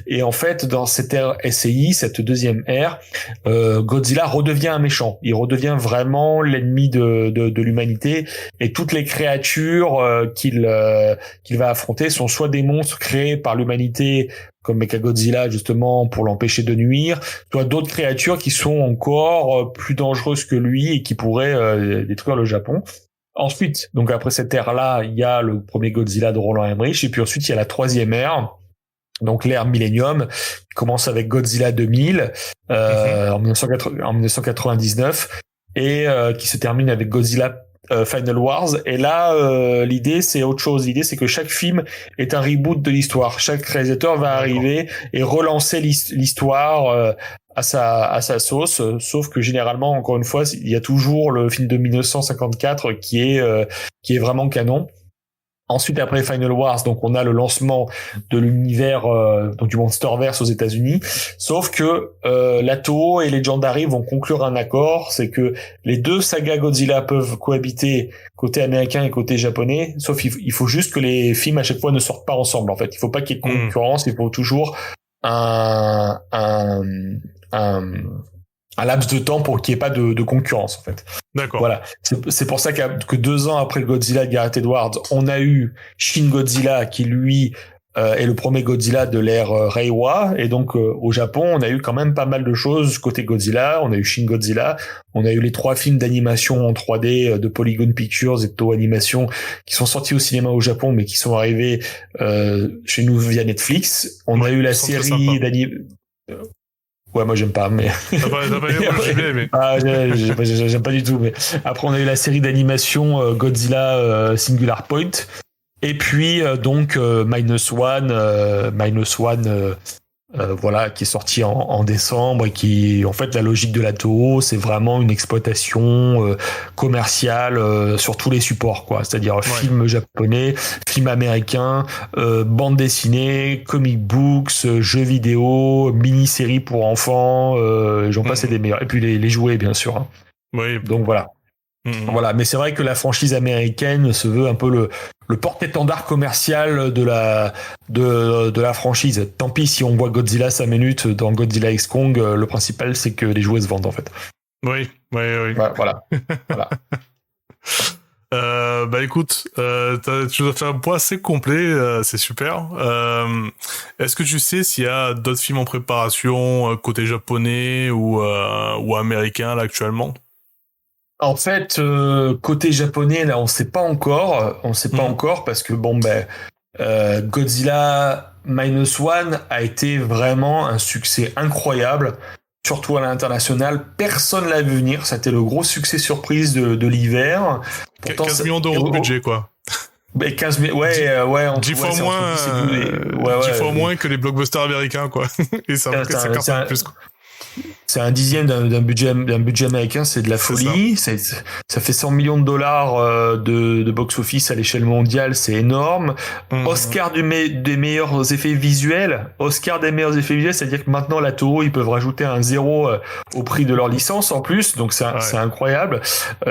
Et en fait, dans cette ère SCI, cette deuxième ère, Godzilla redevient un méchant. Il redevient vraiment l'ennemi de l'humanité, et toutes les créatures qu'il va affronter sont soit des monstres créés par l'humanité comme Mechagodzilla justement pour l'empêcher de nuire, soit d'autres créatures qui sont encore plus dangereuses que lui et qui pourraient détruire le Japon. Ensuite, donc après cette ère-là, il y a le premier Godzilla de Roland Emmerich, et puis ensuite il y a la troisième ère, donc l'ère Millennium, qui commence avec Godzilla 2000 en 1999, et qui se termine avec Godzilla Final Wars. Et là, l'idée c'est autre chose. L'idée c'est que chaque film est un reboot de l'histoire. Chaque réalisateur va arriver et relancer l'histoire à sa sauce, sauf que généralement, encore une fois, il y a toujours le film de 1954 qui est vraiment canon. Ensuite, après Final Wars, donc on a le lancement de l'univers donc du Monsterverse aux États-Unis. Sauf que la Toho et Legendary vont conclure un accord, c'est que les deux sagas Godzilla peuvent cohabiter côté américain et côté japonais. Sauf il faut juste que les films à chaque fois ne sortent pas ensemble. En fait, il faut pas qu'il y ait de concurrence. Il faut toujours un laps de temps pour qu'il n'y ait pas de concurrence en fait. D'accord. Voilà. C'est pour ça que 2 ans après le Godzilla de Gareth Edwards, on a eu Shin Godzilla qui lui est le premier Godzilla de l'ère Reiwa, et donc au Japon on a eu quand même pas mal de choses côté Godzilla. On a eu Shin Godzilla, on a eu les 3 films d'animation en 3D de Polygon Pictures et de Toho Animation qui sont sortis au cinéma au Japon mais qui sont arrivés chez nous via Netflix. On a eu la série d'animation. Ouais, moi j'aime pas, mais. T'as pas aimé, moi j'ai bien aimé. Ah, j'aime pas du tout, mais après on a eu la série d'animation Godzilla Singular Point, et puis donc Minus One, voilà, qui est sorti en décembre, et qui, en fait, la logique de la Toho, c'est vraiment une exploitation commerciale sur tous les supports, quoi. C'est-à-dire film japonais, film américain, bande dessinée, comic books, jeux vidéo, mini-séries pour enfants, j'en passe des meilleurs. Et puis les jouets, bien sûr. Hein. Oui. Donc voilà. Voilà, mais c'est vrai que la franchise américaine se veut un peu le porte-étendard commercial de la franchise. Tant pis si on voit Godzilla 5 minutes dans Godzilla X Kong, le principal c'est que les jouets se vendent en fait. Oui. Voilà. Écoute, tu dois faire un point assez complet, c'est super. Est-ce que tu sais s'il y a d'autres films en préparation côté japonais ou américain là actuellement? En fait, côté japonais, là, on sait pas encore parce que Godzilla Minus One a été vraiment un succès incroyable, surtout à l'international. Personne l'a vu venir. C'était le gros succès surprise de l'hiver. Pourtant, 15 millions d'euros de budget, quoi. 15 000, ouais, 10 fois moins que les blockbusters américains, quoi. Et ça cartonne plus, quoi. C'est un dixième d'un budget américain, c'est de la folie. Ça fait 100 millions de dollars de box-office à l'échelle mondiale, c'est énorme. Oscar des meilleurs effets visuels. C'est-à-dire que maintenant la Toho, ils peuvent rajouter un 0 au prix de leur licence en plus, donc c'est incroyable.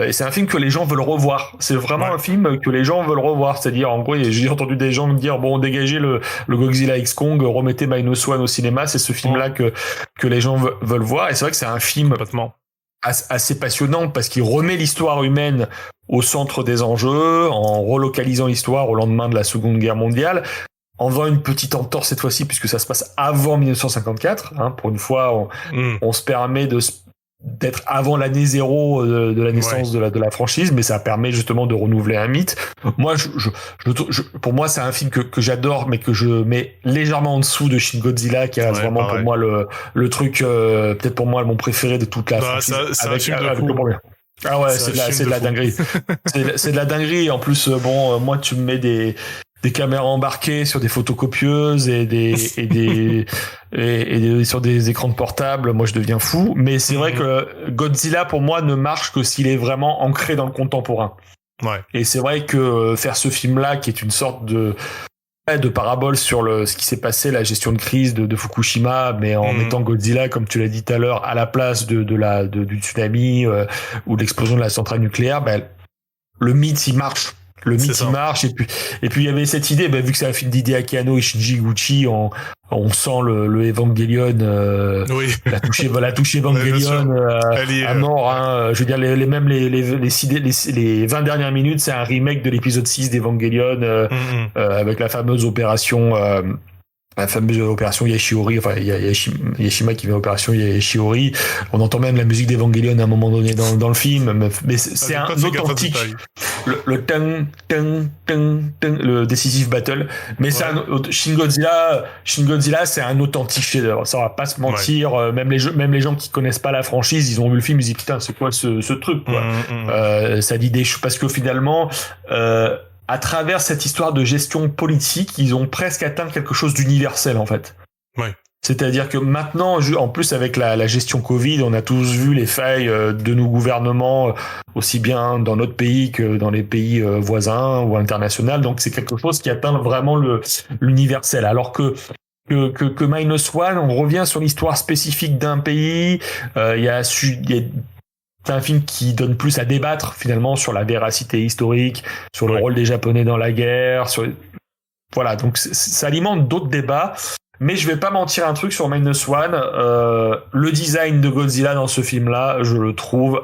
Et c'est un film que les gens veulent revoir. C'est vraiment un film que les gens veulent revoir. C'est-à-dire, en gros, j'ai entendu des gens me dire, bon, dégagez le Godzilla X Kong, remettez Minus One au cinéma, c'est ce film-là que les gens veulent voir. Et c'est vrai que c'est un film assez passionnant parce qu'il remet l'histoire humaine au centre des enjeux en relocalisant l'histoire au lendemain de la Seconde Guerre mondiale, en faisant une petite entorse cette fois-ci puisque ça se passe avant 1954. Pour une fois, on se permet d'être avant l'année zéro de la naissance de la franchise, mais ça permet justement de renouveler un mythe. Moi, pour moi, c'est un film que j'adore, mais que je mets légèrement en dessous de Shin Godzilla, qui est vraiment pour moi le truc, peut-être pour moi mon préféré de toute la franchise. C'est le premier. Ah ouais, c'est de la dinguerie. C'est de la dinguerie. En plus, moi, tu me mets des caméras embarquées sur des photocopieuses et sur des écrans de portable, moi je deviens fou. Mais c'est vrai que Godzilla pour moi ne marche que s'il est vraiment ancré dans le contemporain. Ouais. Et c'est vrai que faire ce film-là, qui est une sorte de parabole sur ce qui s'est passé, la gestion de crise de Fukushima, mais en mettant Godzilla, comme tu l'as dit tout à l'heure, à la place du tsunami ou de l'explosion de la centrale nucléaire, le mythe il marche. Le mythe il marche, et puis il y avait cette idée, vu que c'est un film d'Hideaki Anno et Shinji Higuchi, on sent le Evangelion, la touche Evangelion à mort. Je veux dire, les 20 dernières minutes, c'est un remake de l'épisode 6 d'Evangelion, avec la fameuse opération Yashiori, enfin Yashima qui met opération Yashiori. On entend même la musique d'Evangelion à un moment donné dans le film, mais c'est un authentique le le Decisive Battle, mais c'est Shin Godzilla c'est un authentique chef-d'œuvre, ça va pas se mentir. Même les gens qui connaissent pas la franchise, ils ont vu le film, ils disent putain, c'est quoi ce truc, quoi. Ça dit des choses, parce que finalement à travers cette histoire de gestion politique, ils ont presque atteint quelque chose d'universel, en fait. Ouais. C'est-à-dire que maintenant, en plus avec la gestion Covid, on a tous vu les failles de nos gouvernements, aussi bien dans notre pays que dans les pays voisins ou internationaux. Donc c'est quelque chose qui atteint vraiment l'universel. Alors que Minus One, on revient sur l'histoire spécifique d'un pays. C'est un film qui donne plus à débattre finalement sur la véracité historique, sur le rôle des Japonais dans la guerre, voilà, donc ça alimente d'autres débats. Mais je vais pas mentir un truc sur Minus One, le design de Godzilla dans ce film-là, je le trouve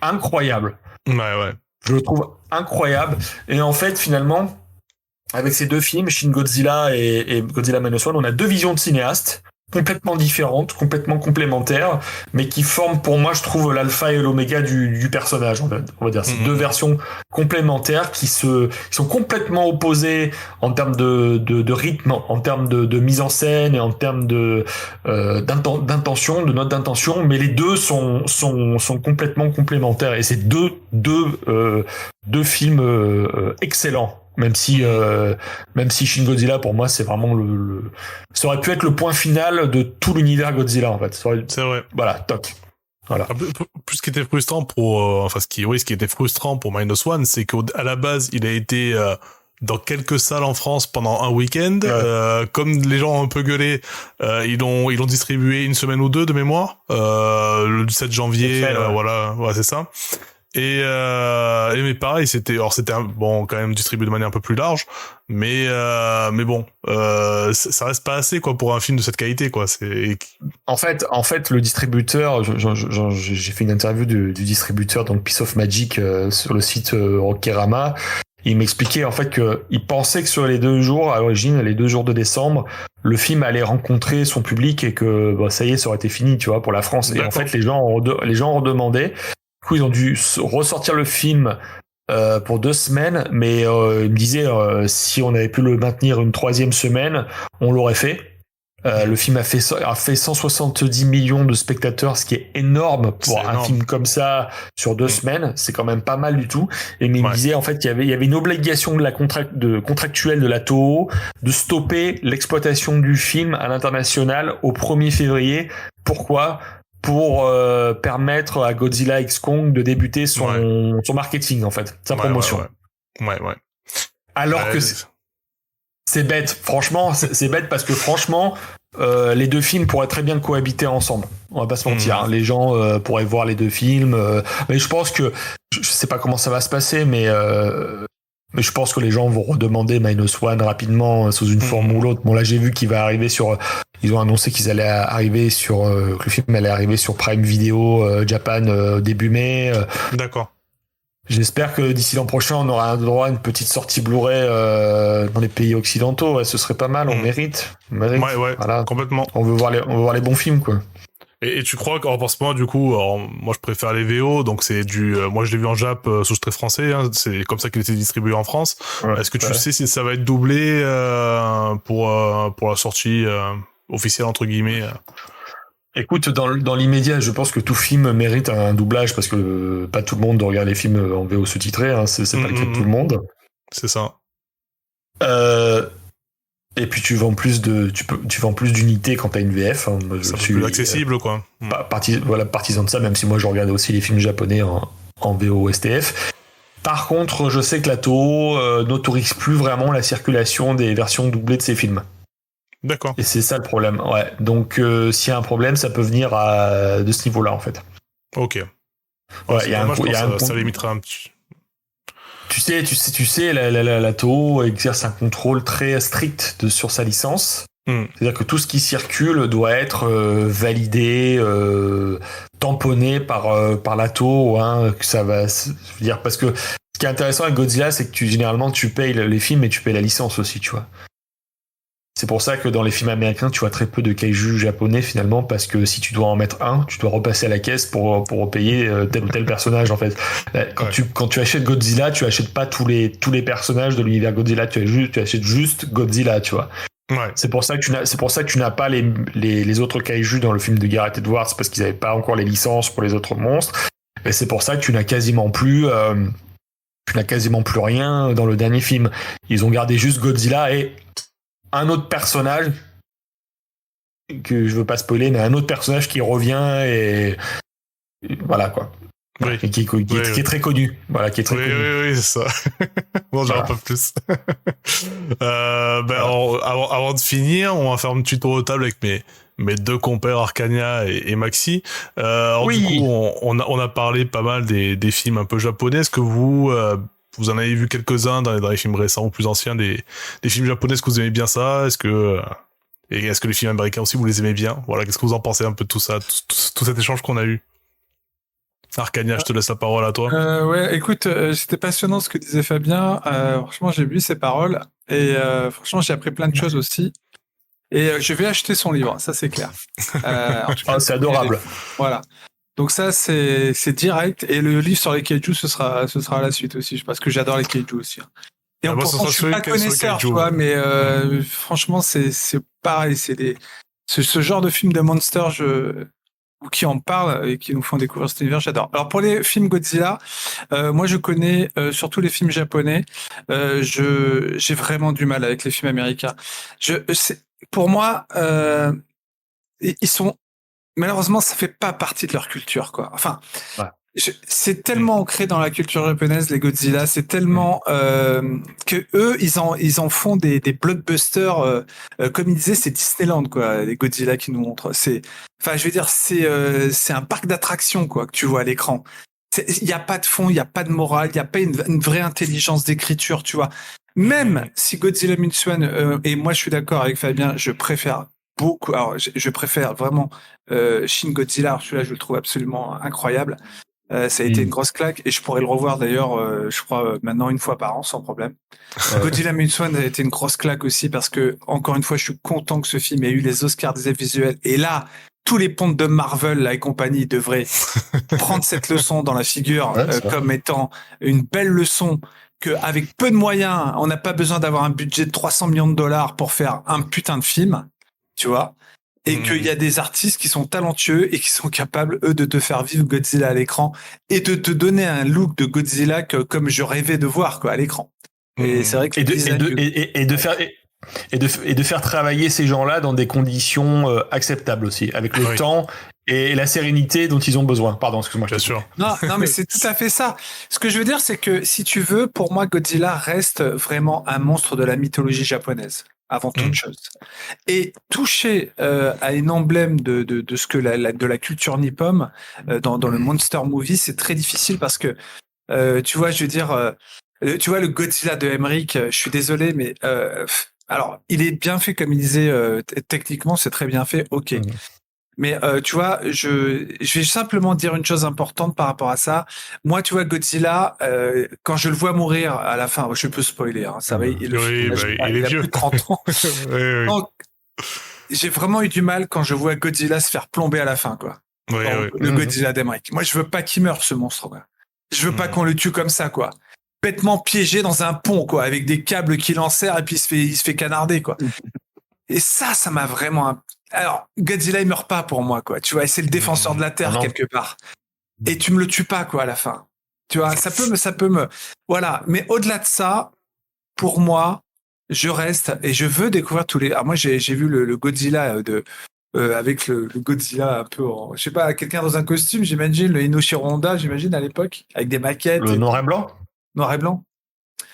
incroyable. Ouais. Je le trouve incroyable. Et en fait, finalement, avec ces deux films, Shin Godzilla et Godzilla Minus One, on a deux visions de cinéastes complètement différentes, complètement complémentaires, mais qui forment pour moi, je trouve, l'alpha et l'oméga du personnage. On va dire, c'est deux versions complémentaires qui sont complètement opposées en termes de rythme, en termes de mise en scène et en termes d'intention, de note d'intention, mais les deux sont complètement complémentaires, et c'est deux films excellents. Même si Shin Godzilla pour moi c'est vraiment ça aurait pu être le point final de tout l'univers Godzilla, en fait. C'est vrai. Voilà, toc. Voilà. Plus ce qui était frustrant ce qui était frustrant pour Minus One, c'est qu'à la base il a été dans quelques salles en France pendant un week-end. Comme les gens ont un peu gueulé, ils l'ont distribué une semaine ou deux de mémoire. Le 17 janvier, voilà, c'est ça. Mais pareil, c'était quand même distribué de manière un peu plus large, mais bon, ça reste pas assez, quoi, pour un film de cette qualité, quoi. En fait, le distributeur, j'ai fait une interview du distributeur, donc Piece of Magic, sur le site Rockerama. Il m'expliquait en fait que il pensait que sur les 2 jours, à l'origine, les 2 jours de décembre, le film allait rencontrer son public et que ça y est, ça aurait été fini, tu vois, pour la France. D'accord. Et en fait, les gens ont redemandé. Du coup, ils ont dû ressortir le film pour 2 semaines, mais il me disait si on avait pu le maintenir une 3e semaine, on l'aurait fait. Le film a fait 170 millions de spectateurs, ce qui est énorme pour un film comme ça sur 2 semaines. C'est quand même pas mal du tout. Et mais il me disait en fait il y avait une obligation contractuelle de la Toho de stopper l'exploitation du film à l'international au 1er février. Pourquoi ? Pour permettre à Godzilla X Kong de débuter son marketing, en fait, sa promotion. Ouais. Alors que c'est bête, franchement, c'est bête parce que franchement, les 2 films pourraient très bien cohabiter ensemble. On va pas se mentir, hein. Les gens pourraient voir les 2 films, mais je pense que je sais pas comment ça va se passer, mais je pense que les gens vont redemander Minus One rapidement sous une forme ou l'autre. Bon, là, j'ai vu qu'il va arriver ils ont annoncé qu'ils allaient arriver que le film allait arriver sur Prime Video Japan début mai. D'accord. J'espère que d'ici l'an prochain, on aura droit à une petite sortie Blu-ray dans les pays occidentaux. Ouais, ce serait pas mal, on mérite. Ouais, voilà. Complètement. On veut voir les bons films, quoi. Et tu crois qu'en ce moment, du coup, alors, moi je préfère les VO, donc c'est moi je l'ai vu en Jap sous-titré français, hein, c'est comme ça qu'il était distribué en France. Ouais, est-ce que tu sais si ça va être doublé pour la sortie officielle entre guillemets Écoute, dans l'immédiat, je pense que tout film mérite un doublage parce que pas tout le monde regarde les films en VO sous-titré, hein, c'est pas le cas de tout le monde. C'est ça. Et puis tu vends plus d'unités quand t'as une VF. Hein. C'est plus accessible, quoi. Partisan de ça, même si moi je regardais aussi les films japonais en VO STF. Par contre, je sais que la Toho n'autorise plus vraiment la circulation des versions doublées de ses films. D'accord. Et c'est ça le problème. Ouais. Donc s'il y a un problème, ça peut venir de ce niveau-là en fait. Ok. Ouais, ça limitera un petit. Tu sais, la Toho exerce un contrôle très strict sur sa licence. C'est-à-dire que tout ce qui circule doit être validé, tamponné par la Toho, hein, que ça va dire parce que ce qui est intéressant avec Godzilla, c'est que généralement tu payes les films et tu payes la licence aussi, tu vois. C'est pour ça que dans les films américains, tu vois très peu de kaiju japonais finalement, parce que si tu dois en mettre un, tu dois repasser à la caisse pour payer tel ou tel personnage en fait. Quand tu achètes Godzilla, tu achètes pas tous les personnages de l'univers Godzilla, tu achètes juste Godzilla, tu vois. Ouais. C'est pour ça que tu n'as pas les autres kaiju dans le film de Gareth Edwards, parce qu'ils n'avaient pas encore les licences pour les autres monstres. Et c'est pour ça que tu n'as quasiment plus rien dans le dernier film. Ils ont gardé juste Godzilla et un autre personnage que je veux pas spoiler, mais un autre personnage qui revient et voilà quoi. Oui. Et qui est très connu. Voilà, qui est très connu. Oui, c'est ça. Bon, j'en ai pas plus. Avant de finir, on va faire un petit tour de table avec mes 2 compères Arcania et Maxi. Du coup, on a parlé pas mal des films un peu japonais. Est-ce que vous en avez vu quelques-uns dans les films récents ou plus anciens, des films japonais? Est-ce que vous aimez bien ça? Est-ce que les films américains aussi, vous les aimez bien? Voilà, qu'est-ce que vous en pensez un peu de tout ça, tout cet échange qu'on a eu? Arcania, je te laisse la parole à toi. Ouais, écoute, c'était passionnant ce que disait Fabien. Franchement, j'ai bu ses paroles et franchement, j'ai appris plein de choses aussi. Et je vais acheter son livre, ça c'est clair. C'est adorable. Voilà. Donc ça, c'est direct. Et le livre sur les kaiju, ce sera à la suite aussi, parce que j'adore les kaiju aussi. Et pourtant, je suis pas connaisseur, tu vois, mais franchement, c'est pareil. C'est ce genre de film de monster ou qui en parlent et qui nous font découvrir cet univers, j'adore. Alors pour les films Godzilla, moi je connais surtout les films japonais. J'ai vraiment du mal avec les films américains. Pour moi, ils sont malheureusement, ça fait pas partie de leur culture, quoi. Enfin, c'est tellement ancré dans la culture japonaise, les Godzilla, c'est tellement que eux, ils en font des blockbusters. Comme ils disaient, c'est Disneyland, quoi. Les Godzilla qui nous montrent. Enfin, je veux dire, c'est un parc d'attractions, quoi, que tu vois à l'écran. Il y a pas de fond, il y a pas de morale, il y a pas une vraie intelligence d'écriture, tu vois. Même si Godzilla Minus One, et moi je suis d'accord avec Fabien, je préfère beaucoup. Alors, je préfère vraiment Shin Godzilla. Alors, celui-là, je le trouve absolument incroyable. Ça a été une grosse claque et je pourrais le revoir d'ailleurs, je crois maintenant une fois par an sans problème. Godzilla Minus One a été une grosse claque aussi parce que encore une fois, je suis content que ce film ait eu les Oscars des effets visuels. Et là, tous les pontes de Marvel là, et compagnie devraient prendre cette leçon dans la figure comme étant une belle leçon qu'avec peu de moyens, on n'a pas besoin d'avoir un budget de 300 millions de dollars pour faire un putain de film, tu vois, et qu'il y a des artistes qui sont talentueux et qui sont capables, eux, de te faire vivre Godzilla à l'écran et de te donner un look de Godzilla comme je rêvais de voir quoi à l'écran. Et c'est vrai que de faire travailler ces gens-là dans des conditions acceptables aussi, avec le temps et la sérénité dont ils ont besoin. Pardon, excuse-moi. Bien sûr. Non, mais c'est tout à fait ça. Ce que je veux dire, c'est que si tu veux, pour moi, Godzilla reste vraiment un monstre de la mythologie japonaise, avant toute chose. Et toucher à une emblème de ce que de la culture nippon dans le monster movie, c'est très difficile parce que tu vois, je veux dire, tu vois le Godzilla de Emmerich, je suis désolé, mais alors il est bien fait comme il disait, techniquement c'est très bien fait, ok. Mais tu vois, je vais simplement dire une chose importante par rapport à ça. Moi, tu vois, Godzilla, quand je le vois mourir à la fin, je peux spoiler, hein, ça va, il est vieux. Plus de 30 ans. oui. Donc, j'ai vraiment eu du mal quand je vois Godzilla se faire plomber à la fin, quoi. Le Godzilla d'Emmerich. Moi, je veux pas qu'il meure, ce monstre, quoi. Je veux pas qu'on le tue comme ça, quoi. Bêtement piégé dans un pont, quoi, avec des câbles qui l'enserrent et puis il se fait canarder, quoi. Et ça m'a vraiment... Alors, Godzilla, il meurt pas pour moi, quoi. Tu vois, c'est le défenseur de la Terre, quelque part. Et tu me le tues pas, quoi, à la fin. Tu vois, ça peut me... Voilà. Mais au-delà de ça, pour moi, je reste et je veux découvrir tous les... Alors moi, j'ai vu le Godzilla avec le Godzilla un peu en... Je sais pas, quelqu'un dans un costume, j'imagine, le Inoshiro Honda, j'imagine, à l'époque, avec des maquettes. Le noir et blanc? Noir et blanc.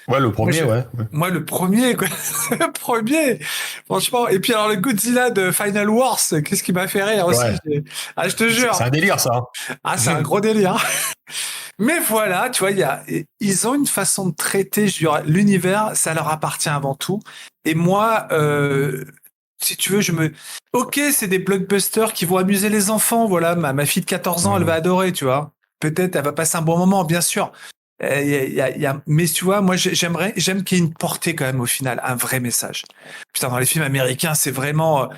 Ouais, le premier, Moi, le premier, quoi. Le premier. Franchement. Et puis, alors, le Godzilla de Final Wars, qu'est-ce qui m'a fait rire aussi. Je te jure. C'est un délire, ça. C'est un gros délire. Mais voilà, tu vois, ils ont une façon de traiter, je dirais, l'univers, ça leur appartient avant tout. Et moi, si tu veux, ok, c'est des blockbusters qui vont amuser les enfants. Voilà, ma fille de 14 ans, elle va adorer, tu vois. Peut-être, elle va passer un bon moment, bien sûr. Mais tu vois, moi j'aime qu'il y ait une portée quand même au final, un vrai message. Putain, dans les films américains, c'est vraiment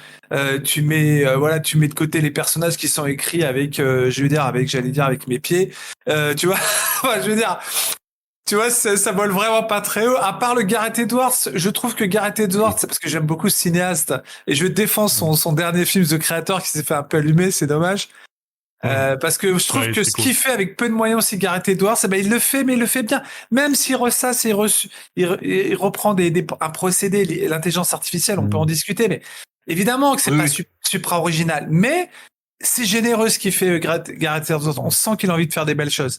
tu mets de côté les personnages qui sont écrits avec avec mes pieds. Tu vois, je veux dire, tu vois, ça vole vraiment pas très haut. À part le Gareth Edwards, je trouve que Gareth Edwards, c'est parce que j'aime beaucoup ce cinéaste et je défends son dernier film The Creator qui s'est fait un peu allumer, c'est dommage. Parce que je trouve que ce qu'il fait avec peu de moyens aussi, Gareth Edwards, il le fait, mais il le fait bien. Même s'il ressasse, il reprend un procédé, l'intelligence artificielle, on peut en discuter, mais évidemment que c'est pas supra original. Mais c'est généreux ce qu'il fait, Gareth Edwards. On sent qu'il a envie de faire des belles choses.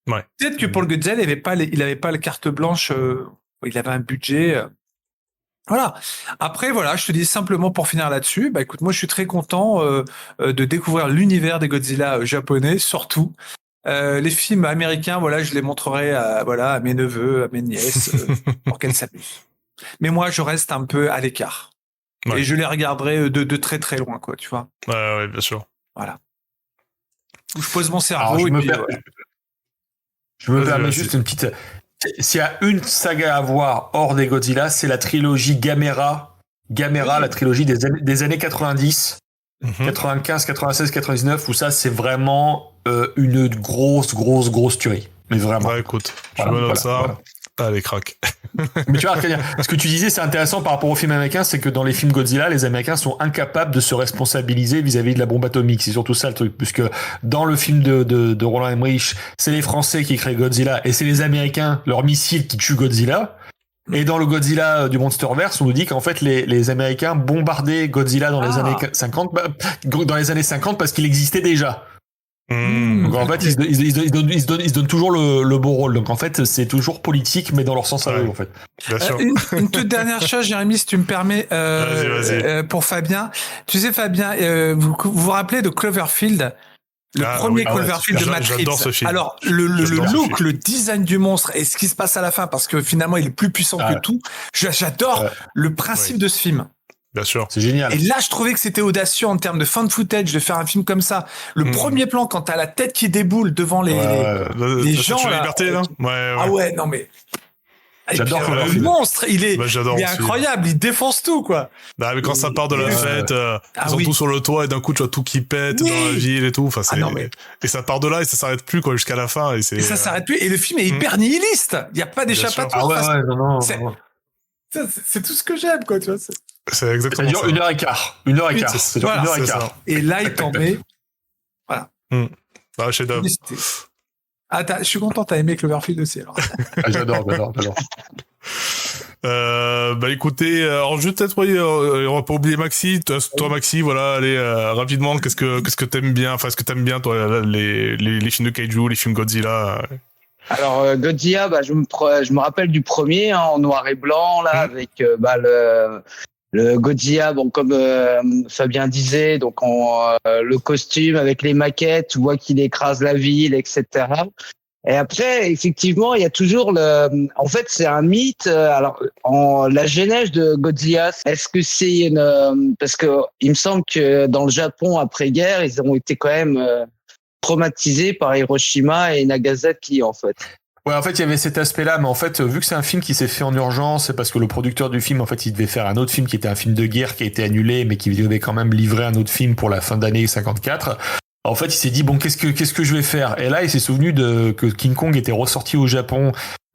Ouais. Peut-être que pour le Godzilla, il avait pas la carte blanche, il avait un budget. Voilà. Après, voilà, je te dis simplement pour finir là-dessus, écoute, moi je suis très content de découvrir l'univers des Godzilla japonais, surtout. Les films américains, voilà, je les montrerai à mes neveux, à mes nièces, pour qu'elles s'amusent. Mais moi, je reste un peu à l'écart. Et je les regarderai de très très loin, quoi, tu vois. Ouais, bien sûr. Voilà. Où je pose mon cerveau je me permets juste une petite... S'il y a une saga à voir hors des Godzilla, c'est la trilogie Gamera, la trilogie des années 90, 95, 96, 99, où ça, c'est vraiment une grosse tuerie. Mais vraiment. Ouais, écoute, je me note ça. Voilà. Allez, craque. Mais tu vois, ce que tu disais, c'est intéressant par rapport aux films américains, c'est que dans les films Godzilla, les Américains sont incapables de se responsabiliser vis-à-vis de la bombe atomique. C'est surtout ça le truc, puisque dans le film de Roland Emmerich, c'est les Français qui créent Godzilla et c'est les Américains, leurs missiles, qui tuent Godzilla. Et dans le Godzilla du Monsterverse, on nous dit qu'en fait les Américains bombardaient Godzilla dans les années 50, parce qu'il existait déjà. Donc en fait, ils se donnent toujours le bon rôle. Donc en fait, c'est toujours politique, mais dans leur sens à eux, en fait. Bien sûr. Une toute dernière chose, Jérémy, si tu me permets, vas-y. pour Fabien. Tu sais, Fabien, vous vous rappelez de Cloverfield? Le premier Cloverfield de Matt Reeves. J'adore ce film. Alors, le look, le design du monstre et ce qui se passe à la fin, parce que finalement, il est plus puissant que tout. J'adore le principe de ce film. Bien sûr. C'est génial. Et là, je trouvais que c'était audacieux en termes de fan footage de faire un film comme ça. Le premier plan, quand t'as la tête qui déboule devant les gens. La là. liberté, là. Ah ouais, non mais. J'adore le monstre, il est incroyable, il défonce tout, quoi. Bah, mais quand ça part de la fête, ils sont tous sur le toit et d'un coup tu vois tout qui pète dans la ville et tout. Enfin, et ça part de là et ça s'arrête plus, quoi, jusqu'à la fin. Et ça s'arrête plus. Et le film est hyper nihiliste. Il n'y a pas d'échappatoire. C'est tout ce que j'aime, quoi, tu vois. C'est exactement ça. Ça dure 1h15. 1h15. Et là, il t'en met. Voilà. Bah, chef-d'œuvre. Je suis content, t'as aimé Cloverfield aussi, alors. J'adore. Bah écoutez, alors juste peut-être on va pas oublier Maxi. Toi Maxi, voilà, allez rapidement, qu'est-ce que t'aimes bien, enfin est-ce que t'aimes bien toi les films de Kaiju, les films Godzilla? Alors Godzilla, je me rappelle du premier en noir et blanc là avec le Godzilla, comme Fabien disait, donc le costume avec les maquettes, tu vois qu'il écrase la ville, etc. Et après, effectivement, il y a toujours en fait, c'est un mythe. Alors, la genèse de Godzilla, est-ce que c'est parce que il me semble que dans le Japon après-guerre, ils ont été quand même traumatisés par Hiroshima et Nagasaki, en fait. Ouais, en fait, il y avait cet aspect-là, mais en fait, vu que c'est un film qui s'est fait en urgence, c'est parce que le producteur du film, en fait, il devait faire un autre film qui était un film de guerre qui a été annulé, mais qui devait quand même livrer un autre film pour la fin d'année 54. En fait, il s'est dit, bon, qu'est-ce que je vais faire? Et là, il s'est souvenu que King Kong était ressorti au Japon,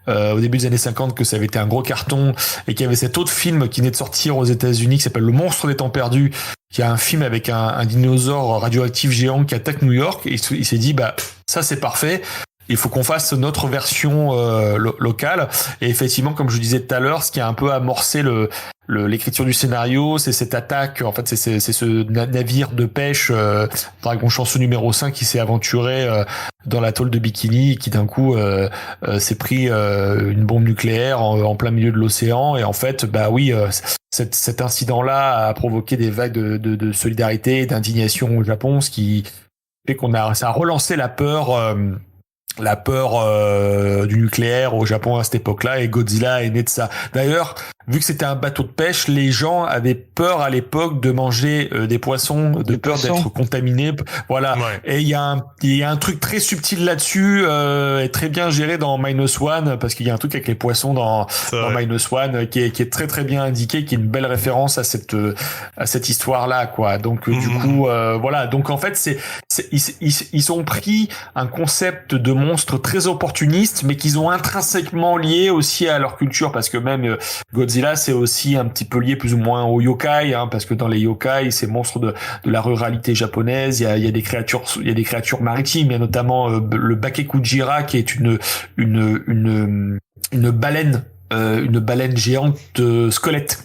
au début des années 50, que ça avait été un gros carton, et qu'il y avait cet autre film qui venait de sortir aux États-Unis, qui s'appelle Le Monstre des Temps Perdus, qui a un film avec un dinosaure radioactif géant qui attaque New York, et il s'est dit, ça, c'est parfait. Il faut qu'on fasse notre version locale. Et effectivement, comme je vous disais tout à l'heure, ce qui a un peu amorcé l'écriture du scénario, c'est cette attaque. En fait, c'est ce navire de pêche Dragon Chanceux numéro 5 qui s'est aventuré dans l'atoll de Bikini et qui d'un coup s'est pris une bombe nucléaire en plein milieu de l'océan. Et en fait, cet incident-là a provoqué des vagues de solidarité et d'indignation au Japon, ce qui fait ça a relancé la peur du nucléaire au Japon à cette époque-là, et Godzilla est né de ça. D'ailleurs, vu que c'était un bateau de pêche, les gens avaient peur à l'époque de manger des poissons, peur d'être contaminés. Voilà. Ouais. Et il y a un truc très subtil là-dessus, et très bien géré dans Minus One, parce qu'il y a un truc avec les poissons dans Minus One qui est très très bien indiqué, qui est une belle référence à cette histoire-là, quoi. Donc du coup, voilà. Donc en fait, ils ont pris un concept de monstres très opportunistes, mais qu'ils ont intrinsèquement liés aussi à leur culture, parce que même Godzilla, c'est aussi un petit peu lié plus ou moins aux yokai, parce que dans les yokai, ces monstres de la ruralité japonaise, il y a des créatures maritimes, il y a notamment le Bakekujira, qui est une baleine géante squelette.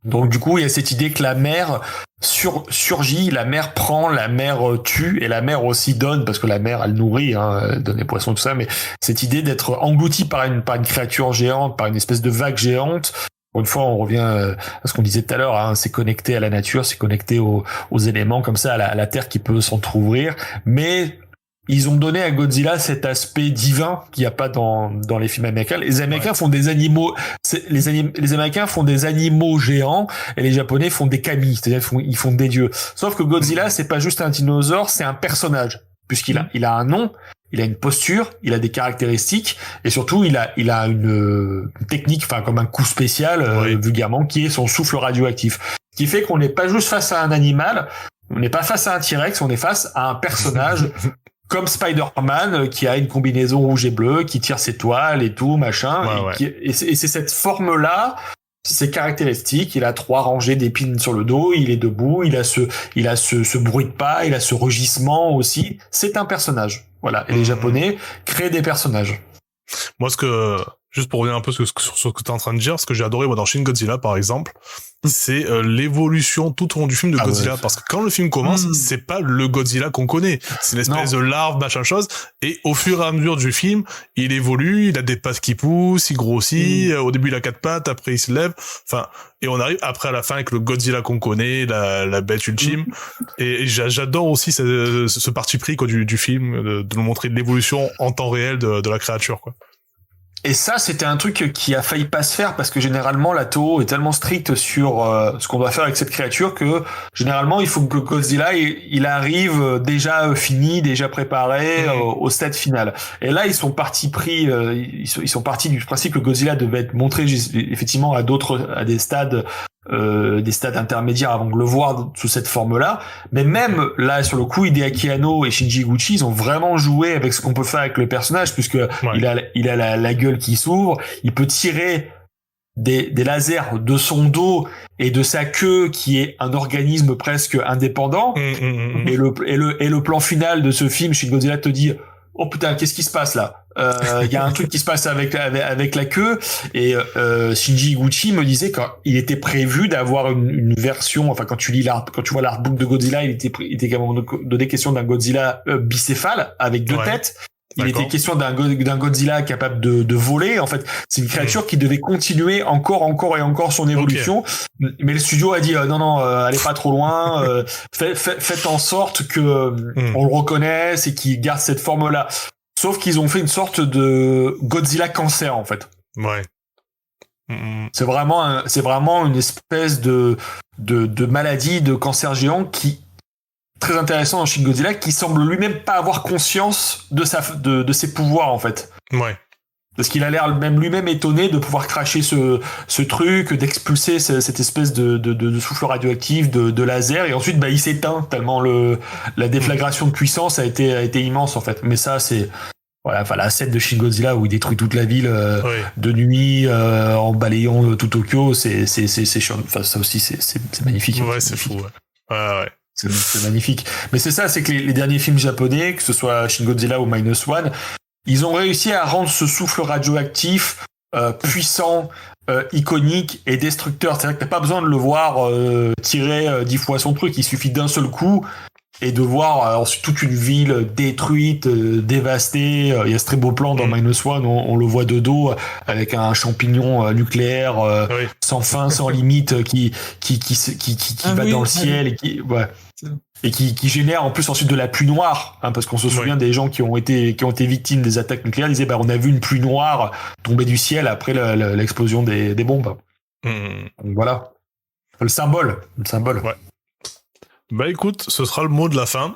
Donc du coup, il y a cette idée que la mer surgit, la mer prend, la mer tue, et la mer aussi donne, parce que la mer, elle nourrit, donne des poissons, tout ça, mais cette idée d'être englouti par une créature géante, par une espèce de vague géante. Encore une fois, on revient à ce qu'on disait tout à l'heure, c'est connecté à la nature, c'est connecté aux éléments comme ça, à la terre qui peut s'entrouvrir, mais ils ont donné à Godzilla cet aspect divin qu'il n'y a pas dans les films américains. Les Américains font des animaux, les Américains font des animaux géants, et les Japonais font des kami, c'est-à-dire ils font des dieux. Sauf que Godzilla, c'est pas juste un dinosaure, c'est un personnage, puisqu'il a un nom, il a une posture, il a des caractéristiques, et surtout il a une technique, comme un coup spécial, vulgairement, qui est son souffle radioactif. Ce qui fait qu'on n'est pas juste face à un animal, on n'est pas face à un T-Rex, on est face à un personnage comme Spider-Man, qui a une combinaison rouge et bleue, qui tire ses toiles et tout, machin. Et c'est cette forme-là, ces caractéristiques. Il a 3 rangées d'épines sur le dos, il est debout, il a ce bruit de pas, il a ce rugissement aussi. C'est un personnage. Voilà. Et les Japonais créent des personnages. Moi, juste pour revenir un peu sur ce que tu es en train de dire, ce que j'ai adoré, moi, dans Shin Godzilla, par exemple, c'est l'évolution tout au long du film de Godzilla. Parce que quand le film commence, c'est pas le Godzilla qu'on connaît. C'est une espèce de larve, machin chose. Et au fur et à mesure du film, il évolue, il a des pattes qui poussent, il grossit. Au début, il a 4 pattes, après, il se lève. Et on arrive après à la fin avec le Godzilla qu'on connaît, la bête ultime. Et j'adore aussi ce parti pris, quoi, du film, de nous montrer l'évolution en temps réel de la créature, quoi. Et ça, c'était un truc qui a failli pas se faire parce que généralement, la Toho est tellement stricte sur ce qu'on doit faire avec cette créature que généralement, il faut que Godzilla il arrive déjà fini, déjà préparé au stade final. Et là, ils sont partis du principe que Godzilla devait être montré effectivement à des stades intermédiaires avant de le voir sous cette forme-là. Mais même là, sur le coup, Hideaki Anno et Shinji Higuchi, ils ont vraiment joué avec ce qu'on peut faire avec le personnage, puisque il a la gueule qui s'ouvre, il peut tirer des lasers de son dos et de sa queue, qui est un organisme presque indépendant. Et le plan final de ce film, Shin Godzilla te dit, oh putain, qu'est-ce qui se passe là? Il y a un truc qui se passe avec la queue, et Shinji Higuchi me disait qu'il était prévu d'avoir une version, enfin quand tu vois l'artbook de Godzilla, il était capable de donner question d'un Godzilla bicéphale avec deux têtes. Il était question d'un Godzilla capable de voler. En fait, c'est une créature qui devait continuer encore son évolution. Mais le studio a dit non, allez pas trop loin. Faites en sorte que on le reconnaisse et qu'il garde cette forme-là. Sauf qu'ils ont fait une sorte de Godzilla cancer, en fait. Ouais. C'est vraiment une espèce de maladie, de cancer géant qui très intéressant dans Shin Godzilla, qui semble lui-même pas avoir conscience de ses pouvoirs, en fait. Ouais. Parce qu'il a l'air même lui-même étonné de pouvoir cracher ce truc, d'expulser cette espèce de souffle radioactif, de laser, et ensuite il s'éteint tellement la déflagration de puissance a été immense, en fait. Mais ça, c'est la scène de Shin Godzilla où il détruit toute la ville de nuit en balayant tout Tokyo, c'est chiant. Enfin, ça aussi, c'est magnifique. Ouais, c'est fou. Ouais. C'est magnifique. Mais c'est ça, c'est que les derniers films japonais, que ce soit Shin Godzilla ou Minus One, ils ont réussi à rendre ce souffle radioactif puissant, iconique et destructeur. C'est-à-dire que t'as pas besoin de le voir tirer 10 fois son truc. Il suffit d'un seul coup et de voir ensuite toute une ville détruite, dévastée. Il y a ce très beau plan dans Minus One, on le voit de dos avec un champignon nucléaire sans fin, sans limite qui va dans le ciel et qui génère en plus ensuite de la pluie noire, parce qu'on se souvient des gens qui ont été victimes des attaques nucléaires. Ils disaient on a vu une pluie noire tomber du ciel après l'explosion des bombes. Donc voilà, le symbole. Ouais. Bah écoute, ce sera le mot de la fin.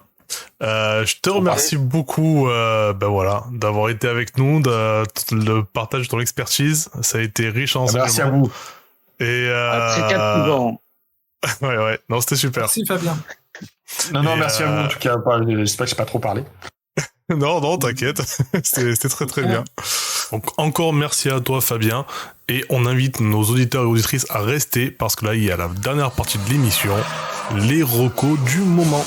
Je te remercie beaucoup d'avoir été avec nous, le partage de ton expertise. Ça a été riche en enseignements. Merci à vous. Et très captivant. Ouais. Non, c'était super. Merci Fabien. Non, merci à vous en tout cas. J'espère que j'ai pas trop parlé. Non, t'inquiète. C'était très très bien. Donc encore merci à toi Fabien, et on invite nos auditeurs et auditrices à rester parce que là il y a la dernière partie de l'émission, les recos du moment.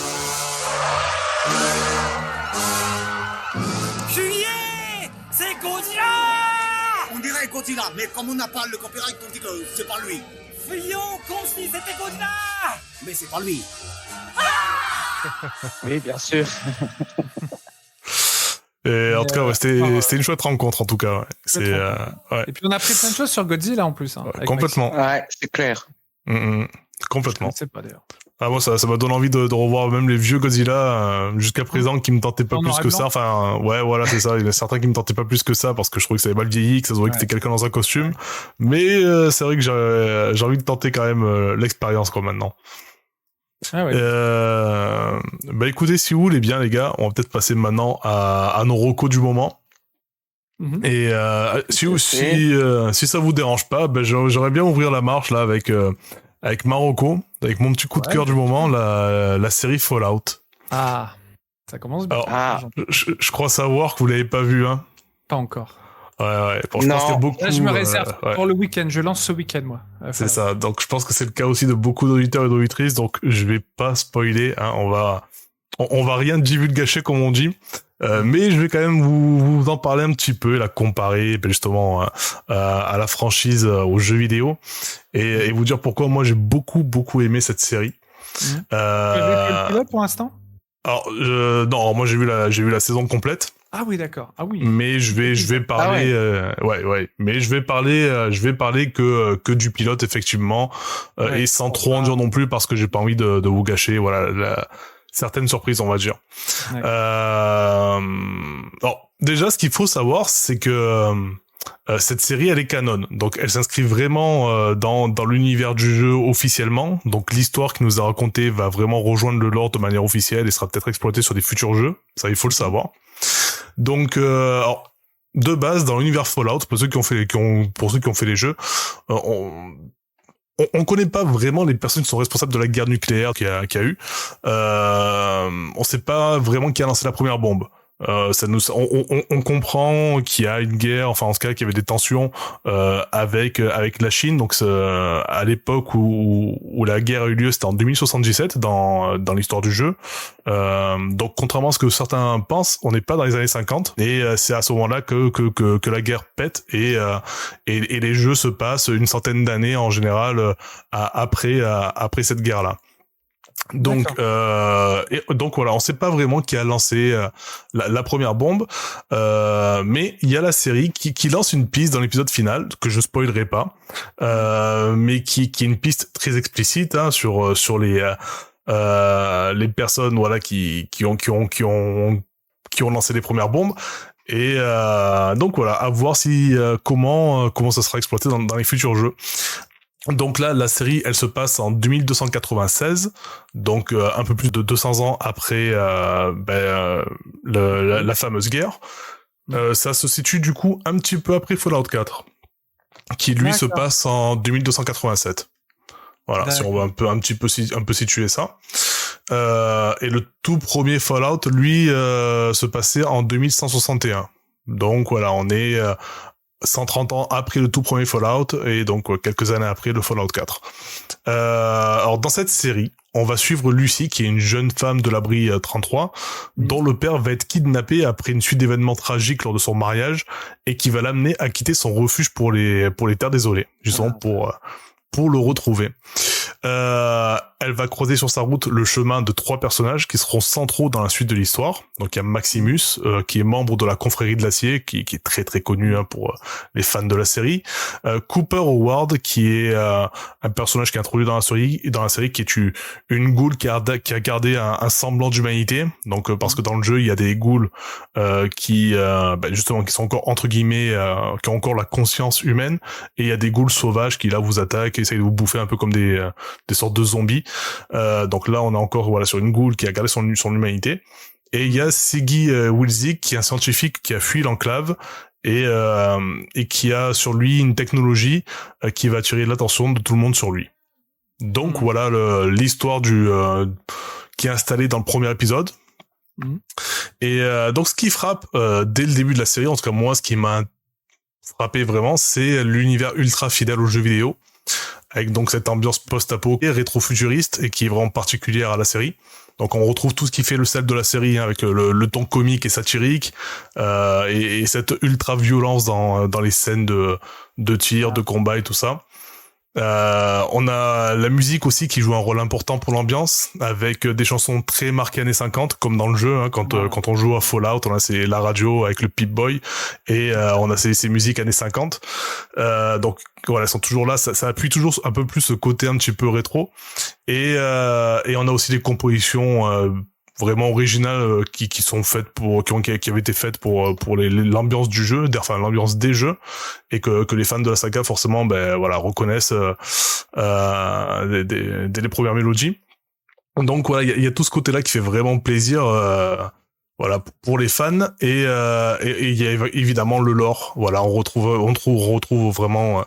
Juillet, c'est Godzilla. On dirait Godzilla, mais comme on n'a pas le copyright, on dit que c'est pas lui. Fillon, comme si c'était Godzilla. Mais c'est pas lui. Oui, bien sûr. Et en tout cas, c'était une chouette rencontre en tout cas. Et puis on a appris plein de choses sur Godzilla en plus. Complètement. Ouais, c'est clair. Complètement. Je sais pas d'ailleurs. Moi, ça m'a donné envie de revoir même les vieux Godzilla jusqu'à présent qui me tentaient pas plus que ça. Enfin, voilà, c'est ça. Il y en a certains qui me tentaient pas plus que ça parce que je trouvais que ça avait mal vieilli, que ça se voyait que c'était quelqu'un dans un costume. Mais c'est vrai que j'ai envie de tenter quand même l'expérience quoi maintenant. Écoutez, si vous voulez bien les gars, on va peut-être passer maintenant à nos recos du moment. Et si ça vous dérange pas, j'aurais bien ouvrir la marche là avec Marocco, avec mon petit coup de cœur du moment, la série Fallout. Ah, ça commence bien. Alors, je crois savoir que vous l'avez pas vu, hein. Pas encore. Ouais. Je pense qu'il y a beaucoup. Là, je me réserve pour le week-end. Je lance ce week-end, moi. C'est ça. Donc, je pense que c'est le cas aussi de beaucoup d'auditeurs et d'auditrices. Donc, je vais pas spoiler. Hein. On va rien divulgacher comme on dit. Mais je vais quand même vous en parler un petit peu, la comparer justement à la franchise, aux jeux vidéo, et vous dire pourquoi moi j'ai beaucoup aimé cette série. Tu as vu le pilote pour l'instant? Alors non, moi j'ai vu la saison complète. Ah oui, d'accord. Ah oui. Mais je vais parler mais je vais parler que du pilote effectivement, et sans trop en dire non plus parce que j'ai pas envie de vous gâcher certaines surprises, on va dire. Alors déjà ce qu'il faut savoir c'est que cette série, elle est canon. Donc, elle s'inscrit vraiment dans l'univers du jeu officiellement. Donc, l'histoire qui nous a racontée va vraiment rejoindre le lore de manière officielle et sera peut-être exploitée sur des futurs jeux. Ça, il faut le savoir. Donc, alors, de base, dans l'univers Fallout, pour ceux qui ont fait les jeux, on connaît pas vraiment les personnes qui sont responsables de la guerre nucléaire qu'il y a eu. On sait pas vraiment qui a lancé la première bombe. On comprend qu'il y a une guerre, enfin en tout cas qu'il y avait des tensions avec la Chine. Donc à l'époque où la guerre a eu lieu, c'était en 2077 dans l'histoire du jeu. Donc contrairement à ce que certains pensent, on n'est pas dans les années 50 et c'est à ce moment-là que la guerre pète et les jeux se passent une centaine d'années en général après cette guerre-là. Donc voilà, on sait pas vraiment qui a lancé la première bombe, mais il y a la série qui lance une piste dans l'épisode final que je spoilerai pas, mais qui est une piste très explicite sur les personnes voilà qui ont lancé les premières bombes. Et donc voilà, à voir si comment ça sera exploité dans les futurs jeux. Donc là, la série, elle se passe en 2296, donc un peu plus de 200 ans après la fameuse guerre. Ça se situe du coup un petit peu après Fallout 4, qui lui se passe en 2287. Voilà, si on va un peu situer ça. Et le tout premier Fallout, lui, se passait en 2161. Donc voilà, on est 130 ans après le tout premier Fallout et donc quelques années après le Fallout 4. Alors dans cette série, on va suivre Lucy, qui est une jeune femme de l'abri 33, dont le père va être kidnappé après une suite d'événements tragiques lors de son mariage et qui va l'amener à quitter son refuge pour les terres désolées, justement pour le retrouver. Elle va croiser sur sa route le chemin de 3 personnages qui seront centraux dans la suite de l'histoire. Donc il y a Maximus, qui est membre de la confrérie de l'acier, qui est très très connu pour les fans de la série. Cooper Howard, qui est un personnage qui est introduit dans la série, qui est une ghoul qui a gardé un semblant d'humanité. Donc parce que dans le jeu il y a des ghouls justement qui sont encore entre guillemets qui ont encore la conscience humaine, et il y a des ghouls sauvages qui là vous attaquent et essayent de vous bouffer un peu comme des sortes de zombies. Donc là on est encore sur une ghoul qui a gardé son humanité. Et il y a Siggy Wilzig, qui est un scientifique qui a fui l'enclave et qui a sur lui une technologie qui va attirer l'attention de tout le monde sur lui. Donc voilà l'histoire qui est installée dans le premier épisode. Et donc ce qui frappe dès le début de la série, en tout cas moi ce qui m'a frappé vraiment, c'est l'univers ultra fidèle aux jeux vidéo, avec donc cette ambiance post-apo et rétro-futuriste et qui est vraiment particulière à la série. Donc on retrouve tout ce qui fait le sel de la série, avec le ton comique et satirique, et cette ultra-violence dans les scènes de tir, de combat et tout ça. On a la musique aussi qui joue un rôle important pour l'ambiance, avec des chansons très marquées années 50 comme dans le jeu, quand on joue à Fallout, on a la radio avec le Pip-Boy et on a ces musiques années 50. Donc voilà, elles sont toujours là, ça appuie toujours un peu plus ce côté un petit peu rétro, et on a aussi des compositions vraiment originales qui sont faites qui avaient été faites pour l'ambiance du jeu, enfin l'ambiance des jeux, et que les fans de la saga forcément reconnaissent dès les premières mélodies. Donc voilà, il y a tout ce côté-là qui fait vraiment plaisir pour les fans, et il y a évidemment le lore. Voilà, on retrouve vraiment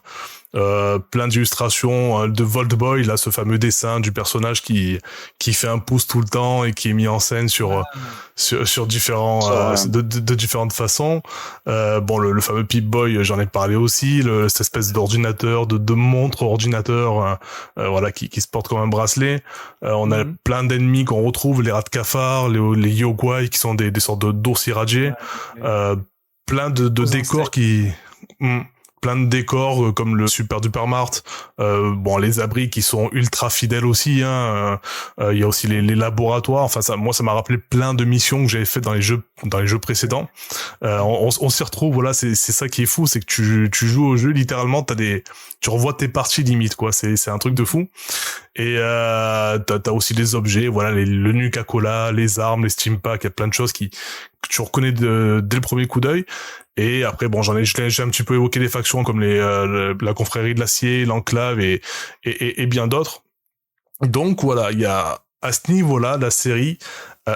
plein d'illustrations de Vault Boy, là, ce fameux dessin du personnage qui fait un pouce tout le temps et qui est mis en scène sur différents de différentes façons. Le fameux Pip-Boy, j'en ai parlé aussi, cette espèce d'ordinateur, de montre ordinateur qui se porte comme un bracelet. On a plein d'ennemis qu'on retrouve, les rats de cafard, les Yogwai, qui sont des sortes d'ours irradiés, plein de décors plein de décors comme le Super Duper Mart, les abris qui sont ultra fidèles aussi, il y a aussi les laboratoires. Enfin ça m'a rappelé plein de missions que j'avais faites dans les jeux précédents. On s'y retrouve, voilà, c'est ça qui est fou, c'est que tu joues au jeu, littéralement tu revois tes parties limite, quoi. C'est un truc de fou. Et t'as aussi les objets, voilà, le Nuka-Cola, les armes, les Steam Packs, il y a plein de choses qui tu reconnais dès le premier coup d'œil. Et après, bon, j'ai un petit peu évoqué des factions comme la confrérie de l'acier, l'enclave et bien d'autres. Donc voilà, il y a à ce niveau-là la série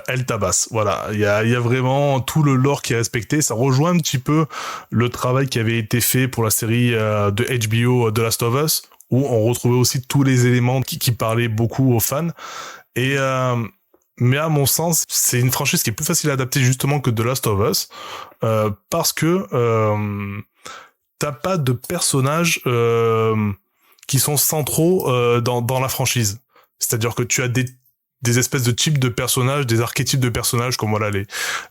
elle tabasse. Voilà, il y a vraiment tout le lore qui est respecté. Ça rejoint un petit peu le travail qui avait été fait pour la série de HBO The Last of Us, où on retrouvait aussi tous les éléments qui parlaient beaucoup aux fans. Et mais à mon sens, c'est une franchise qui est plus facile à adapter justement que The Last of Us, parce que t'as pas de personnages qui sont centraux dans la franchise. C'est-à-dire que tu as des espèces de types de personnages, des archétypes de personnages comme voilà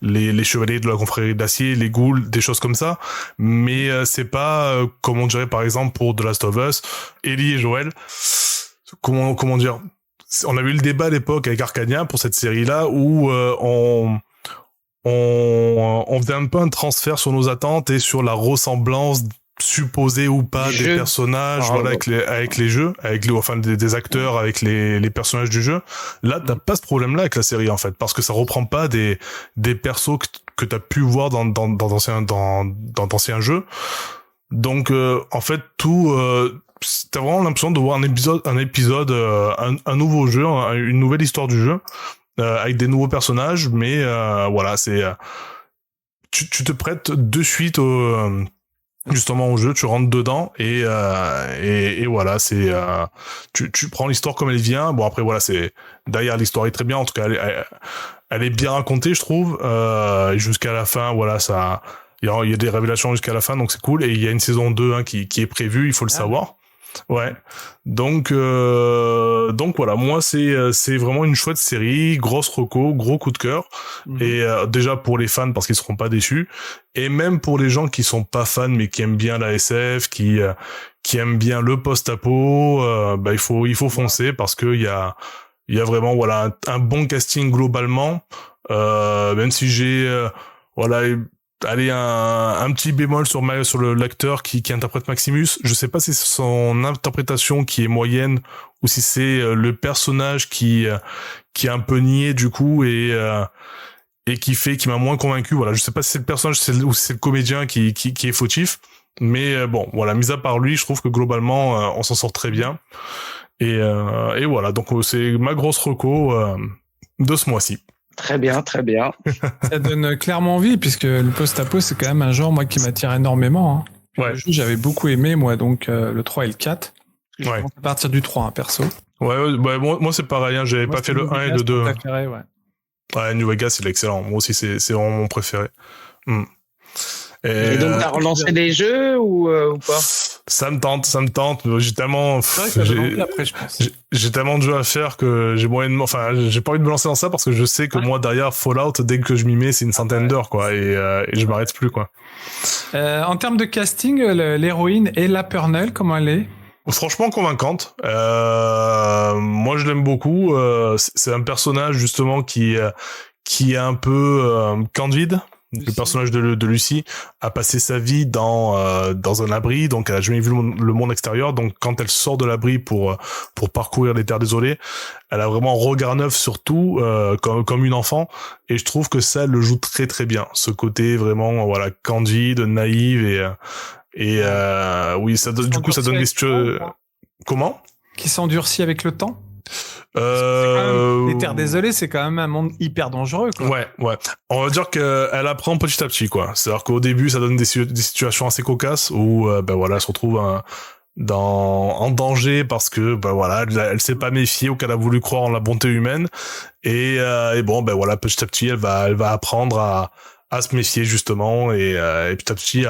les chevaliers de la confrérie d'acier, les ghouls, des choses comme ça. Mais c'est pas comme on dirait par exemple pour The Last of Us, Ellie et Joel. Comment dire? On avait eu le débat à l'époque avec Arcania pour cette série-là où on faisait un peu un transfert sur nos attentes et sur la ressemblance supposée ou pas des personnages, voilà, avec les jeux, enfin des acteurs, avec les personnages du jeu. Là, t'as pas ce problème-là avec la série en fait, parce que ça reprend pas des persos que t'as pu voir dans d'anciens jeux. Donc en fait tout t'as vraiment l'impression de voir un épisode, un nouveau jeu, une nouvelle histoire du jeu, avec des nouveaux personnages, mais voilà, c'est tu te prêtes de suite justement au jeu, tu rentres dedans et voilà, c'est tu prends l'histoire comme elle vient. Bon après voilà, c'est derrière l'histoire est très bien, en tout cas elle est bien racontée, je trouve, jusqu'à la fin, voilà, ça il y a des révélations jusqu'à la fin, donc c'est cool, et il y a une saison 2 qui est prévue, il faut le savoir. Ouais. Donc voilà, moi c'est vraiment une chouette série, grosse reco, gros coup de cœur. Et déjà pour les fans parce qu'ils seront pas déçus, et même pour les gens qui sont pas fans mais qui aiment bien la SF, qui aiment bien le post-apo, il faut foncer parce que il y a vraiment voilà un bon casting globalement, même si j'ai voilà allez, un petit bémol sur l'acteur qui interprète Maximus. Je sais pas si c'est son interprétation qui est moyenne ou si c'est le personnage qui est un peu niais du coup et qui m'a moins convaincu. Voilà, je sais pas si c'est le personnage ou si c'est le comédien qui est fautif. Mais bon, voilà, mis à part lui, je trouve que globalement on s'en sort très bien. Et voilà, donc c'est ma grosse reco de ce mois-ci. Très bien, très bien. Ça donne clairement envie, puisque le post-apo, c'est quand même un genre, moi, qui m'attire énormément. Hein. Ouais. J'avais beaucoup aimé, moi, donc le 3 et le 4. Ouais. À partir du 3, hein, perso. Ouais, moi c'est pareil, hein, j'avais pas fait le 1 et le 2. Préféré, ouais. Ouais, New Vegas, il est excellent. Moi aussi, c'est vraiment mon préféré. Et donc, t'as relancé des jeux ou pas? Ça me tente. J'ai tellement, j'ai tellement de jeux à faire que j'ai j'ai pas envie de me lancer dans ça parce que je sais que moi, derrière Fallout, dès que je m'y mets, c'est une centaine d'heures, quoi, et je m'arrête plus, quoi. En termes de casting, l'héroïne Ella Purnell, comment elle est? Franchement convaincante. Moi, je l'aime beaucoup. C'est un personnage, justement, qui est un peu candide. Le personnage de Lucie a passé sa vie dans un abri, donc elle a jamais vu le monde extérieur. Donc quand elle sort de l'abri pour parcourir les terres désolées, elle a vraiment un regard neuf sur tout, comme une enfant. Et je trouve que ça elle le joue très très bien. Ce côté vraiment voilà candide, naïve et oui, ça donne des comment qui s'endurcit avec le temps. Les terres désolées, c'est quand même un monde hyper dangereux, quoi. Ouais. On va dire qu'elle apprend petit à petit, quoi. C'est-à-dire qu'au début, ça donne des situations assez cocasses où, elle se retrouve en danger parce que, elle s'est pas méfiée ou qu'elle a voulu croire en la bonté humaine. Et petit à petit, elle va apprendre à se méfier, justement, et petit à petit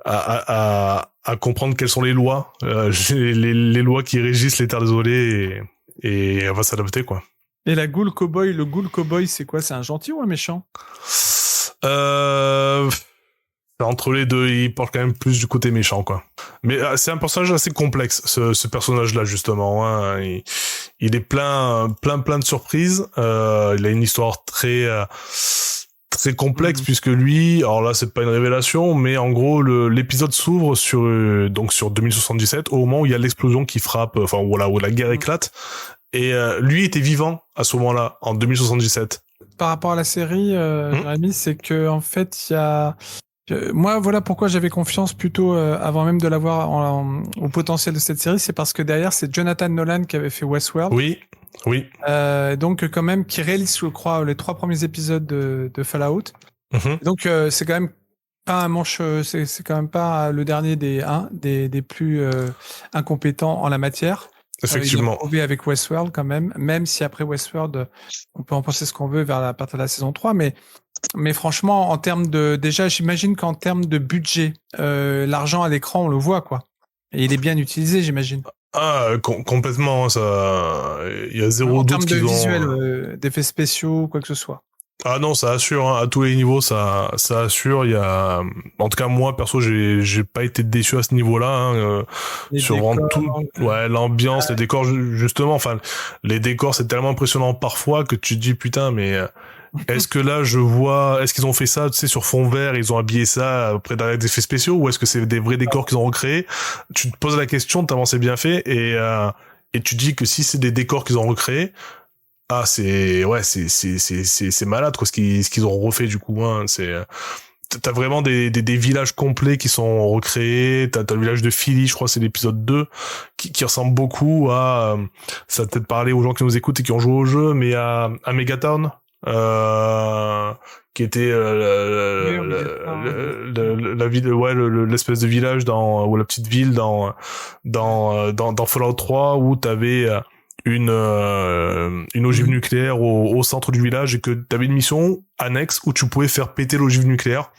à comprendre quelles sont les lois, les lois qui régissent les terres désolées et elle va s'adapter, quoi. Et le ghoul cowboy, c'est quoi? C'est un gentil ou un méchant? Entre les deux, il porte quand même plus du côté méchant, quoi. Mais c'est un personnage assez complexe, ce personnage-là, justement. Hein. Il est plein de surprises. Il a une histoire très complexe puisque lui, alors là c'est pas une révélation, mais en gros l'épisode s'ouvre sur 2077 au moment où il y a l'explosion qui frappe, où la guerre éclate, et lui était vivant à ce moment-là en 2077. par rapport à la série, Jérémy, c'est que en fait, il y a moi, voilà pourquoi j'avais confiance plutôt avant même de l'avoir au potentiel de cette série, c'est parce que derrière, c'est Jonathan Nolan qui avait fait Westworld. Oui. Donc quand même, qui réalise, je crois, les 3 premiers épisodes de Fallout. Donc c'est quand même pas un manche, c'est quand même pas le dernier des plus incompétents en la matière. Effectivement. Il a prouvé avec Westworld quand même si après Westworld, on peut en penser ce qu'on veut vers la partir de la saison 3, mais franchement, en termes déjà, j'imagine qu'en termes de budget, l'argent à l'écran, on le voit, quoi. Et il est bien utilisé, j'imagine. Ah, complètement, ça, il y a zéro doute qu'ils ont... En termes de visuel, d'effets spéciaux, quoi que ce soit. Ah non, ça assure, hein, à tous les niveaux, ça assure. Il y a, en tout cas moi perso, j'ai pas été déçu à ce niveau-là. Hein, sur vraiment tout, l'ambiance, les décors, justement. Enfin, les décors, c'est tellement impressionnant parfois que tu te dis putain, mais est-ce que là est-ce qu'ils ont fait ça, tu sais, sur fond vert, ils ont habillé ça après derrière des effets spéciaux, ou est-ce que c'est des vrais décors qu'ils ont recréés? Tu te poses la question, tellement c'est bien fait, et tu dis que si c'est des décors qu'ils ont recréés. Ah, c'est malade, quoi, ce qu'ils ont refait, du coup, hein. T'as vraiment des villages complets qui sont recréés. T'as le village de Philly, je crois, c'est l'épisode 2, qui ressemble beaucoup à, ça va peut-être parler aux gens qui nous écoutent et qui ont joué au jeu, mais à Megatown, qui était, la ville, l'espèce de village ou la petite ville dans Fallout 3, où t'avais, une ogive nucléaire au centre du village, et que t'avais une mission annexe où tu pouvais faire péter l'ogive nucléaire.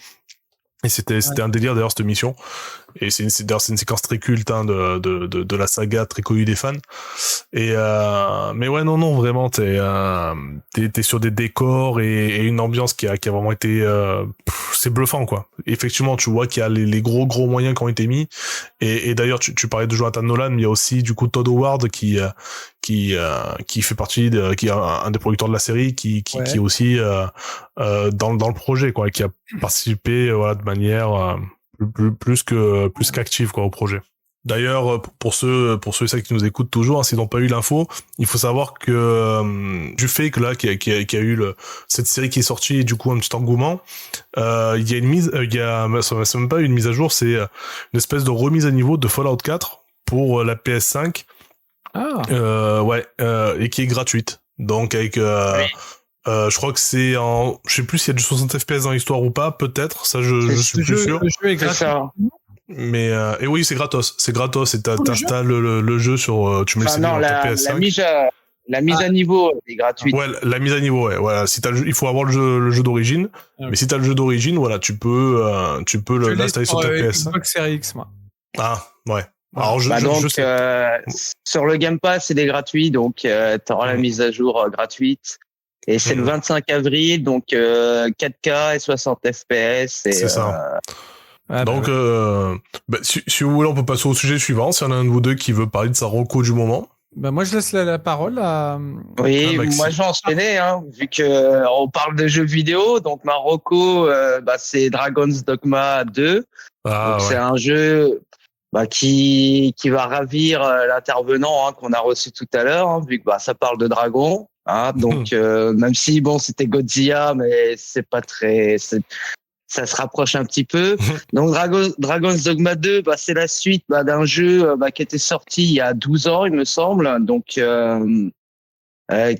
Et c'était un délire, d'ailleurs, cette mission. Et c'est une séquence très culte, hein, de la saga, très connue des fans. Et mais ouais, non, vraiment, t'es sur des décors et une ambiance qui a vraiment été, c'est bluffant, quoi. Effectivement, tu vois qu'il y a les gros moyens qui ont été mis. Et d'ailleurs, tu parlais de Jonathan Nolan, mais il y a aussi, du coup, Todd Howard qui fait partie qui est un des producteurs de la série, qui est aussi dans le projet, quoi, et qui a participé, voilà, de manière plus qu'active, quoi, au projet. D'ailleurs, pour ceux et celles qui nous écoutent toujours, hein, s'ils n'ont pas eu l'info, il faut savoir que du fait que là qu'il y a eu cette série qui est sortie, et du coup un petit engouement, il y a c'est même pas une mise à jour, c'est une espèce de remise à niveau de Fallout 4 pour la PS5. Et qui est gratuite. Donc avec je crois que c'est je sais plus s'il y a du 60 FPS dans l'histoire ou pas, peut-être, ça je suis plus sûr. Le jeu est gratuit. Mais et oui, c'est gratos, et t'installes le jeu sur, tu mets le CD dans ta PS5. La mise à niveau est gratuite. Ouais, la mise à niveau, ouais, voilà. Si t'as il faut avoir le jeu d'origine. Mais si t'as le jeu d'origine, voilà, tu peux l'installer sur ta PS5. Xbox Series X, moi. Ah, ouais. Alors sur le Game Pass, c'est des gratuits, donc t'auras la mise à jour gratuite. Et c'est le 25 avril, donc 4K et 60 FPS. C'est ça. Donc, si vous voulez, on peut passer au sujet suivant. Si y en a un de vous deux qui veut parler de sa reco du moment. Moi, je laisse la parole à... Oui, moi, j'ai enchaîné, hein, vu que on parle de jeux vidéo. Donc, ma reco, c'est Dragon's Dogma 2. C'est un jeu qui va ravir l'intervenant, hein, qu'on a reçu tout à l'heure, hein, vu que ça parle de dragon. Hein, donc, même si, c'était Godzilla, mais c'est pas très... Ça se rapproche un petit peu. Donc Dragon's Dogma 2, c'est la suite d'un jeu qui était sorti il y a 12 ans, il me semble. Donc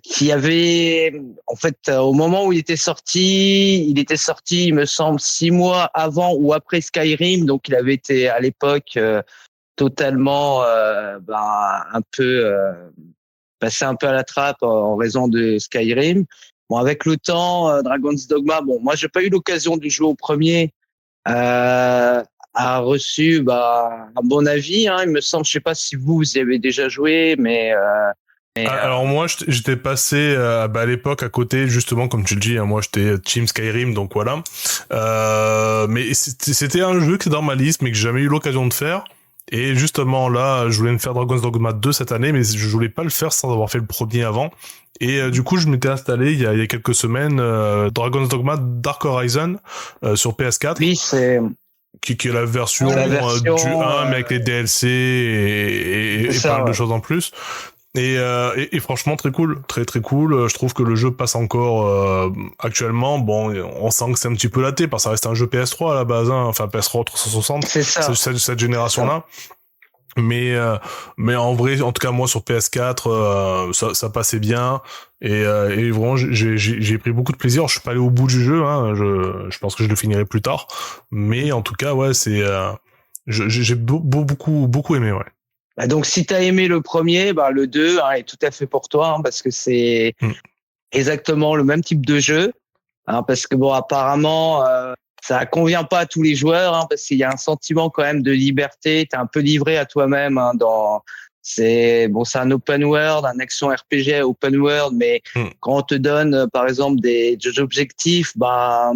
qui avait, en fait, au moment où il était sorti, il me semble 6 mois avant ou après Skyrim. Donc il avait été à l'époque totalement un peu passé un peu à la trappe en raison de Skyrim. Bon, avec le temps, Dragon's Dogma, moi, j'ai pas eu l'occasion de jouer au premier, a reçu, un bon avis, hein, il me semble. Je sais pas si vous y avez déjà joué, mais alors moi, j'étais passé à l'époque à côté, justement, comme tu le dis, hein, moi, j'étais Team Skyrim, donc voilà. Mais c'était un jeu qui est dans ma liste, mais que j'ai jamais eu l'occasion de faire. Et justement, là, je voulais me faire Dragon's Dogma 2 cette année, mais je voulais pas le faire sans avoir fait le premier avant. Et du coup, je m'étais installé il y a quelques semaines Dragon's Dogma Dark Horizon sur PS4. Oui, c'est qui est la version du 1, mais avec les DLC et pas mal de choses en plus. Et franchement, très cool, très très cool. Je trouve que le jeu passe encore actuellement. Bon, on sent que c'est un petit peu laté, parce que ça reste un jeu PS3 à la base, hein. Enfin PS3 360. C'est ça. Cette génération-là. Mais en vrai, en tout cas moi sur PS4, ça passait bien. Et vraiment, j'ai pris beaucoup de plaisir. Je suis pas allé au bout du jeu, hein. Je pense que je le finirai plus tard. Mais en tout cas, ouais, c'est j'ai beaucoup aimé, ouais. Bah donc, si tu as aimé le premier, bah, le 2 est tout à fait pour toi, hein, parce que c'est exactement le même type de jeu. Hein, parce que bon, apparemment, ça convient pas à tous les joueurs, hein, parce qu'il y a un sentiment quand même de liberté. Tu es un peu livré à toi-même. Hein, c'est un open world, un action RPG open world, mais quand on te donne, par exemple, des objectifs, bah,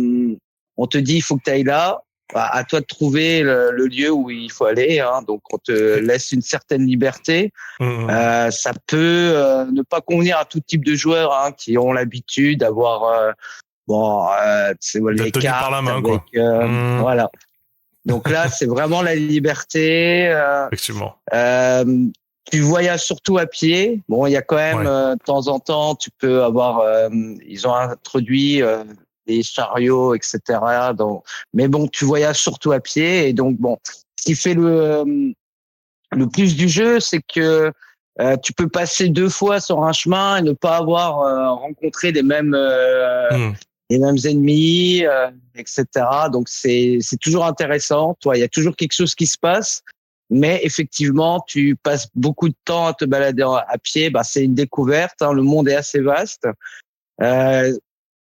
on te dit il faut que tu ailles là. Bah, à toi de trouver le lieu où il faut aller, hein. Donc on te laisse une certaine liberté. Ça peut ne pas convenir à tout type de joueurs, hein, qui ont l'habitude d'avoir les cartes par la main, avec, quoi. Voilà. Donc là, c'est vraiment la liberté. Effectivement. Tu voyages surtout à pied. Bon, il y a quand même de temps en temps, tu peux avoir. Ils ont introduit des chariots, etc. Mais bon, tu voyages surtout à pied. Et donc, bon, ce qui fait le plus du jeu, c'est que tu peux passer 2 fois sur un chemin et ne pas avoir rencontré les mêmes ennemis, etc. Donc, c'est toujours intéressant. Toi, il y a toujours quelque chose qui se passe. Mais effectivement, tu passes beaucoup de temps à te balader à pied. Bah, c'est une découverte. Hein, le monde est assez vaste.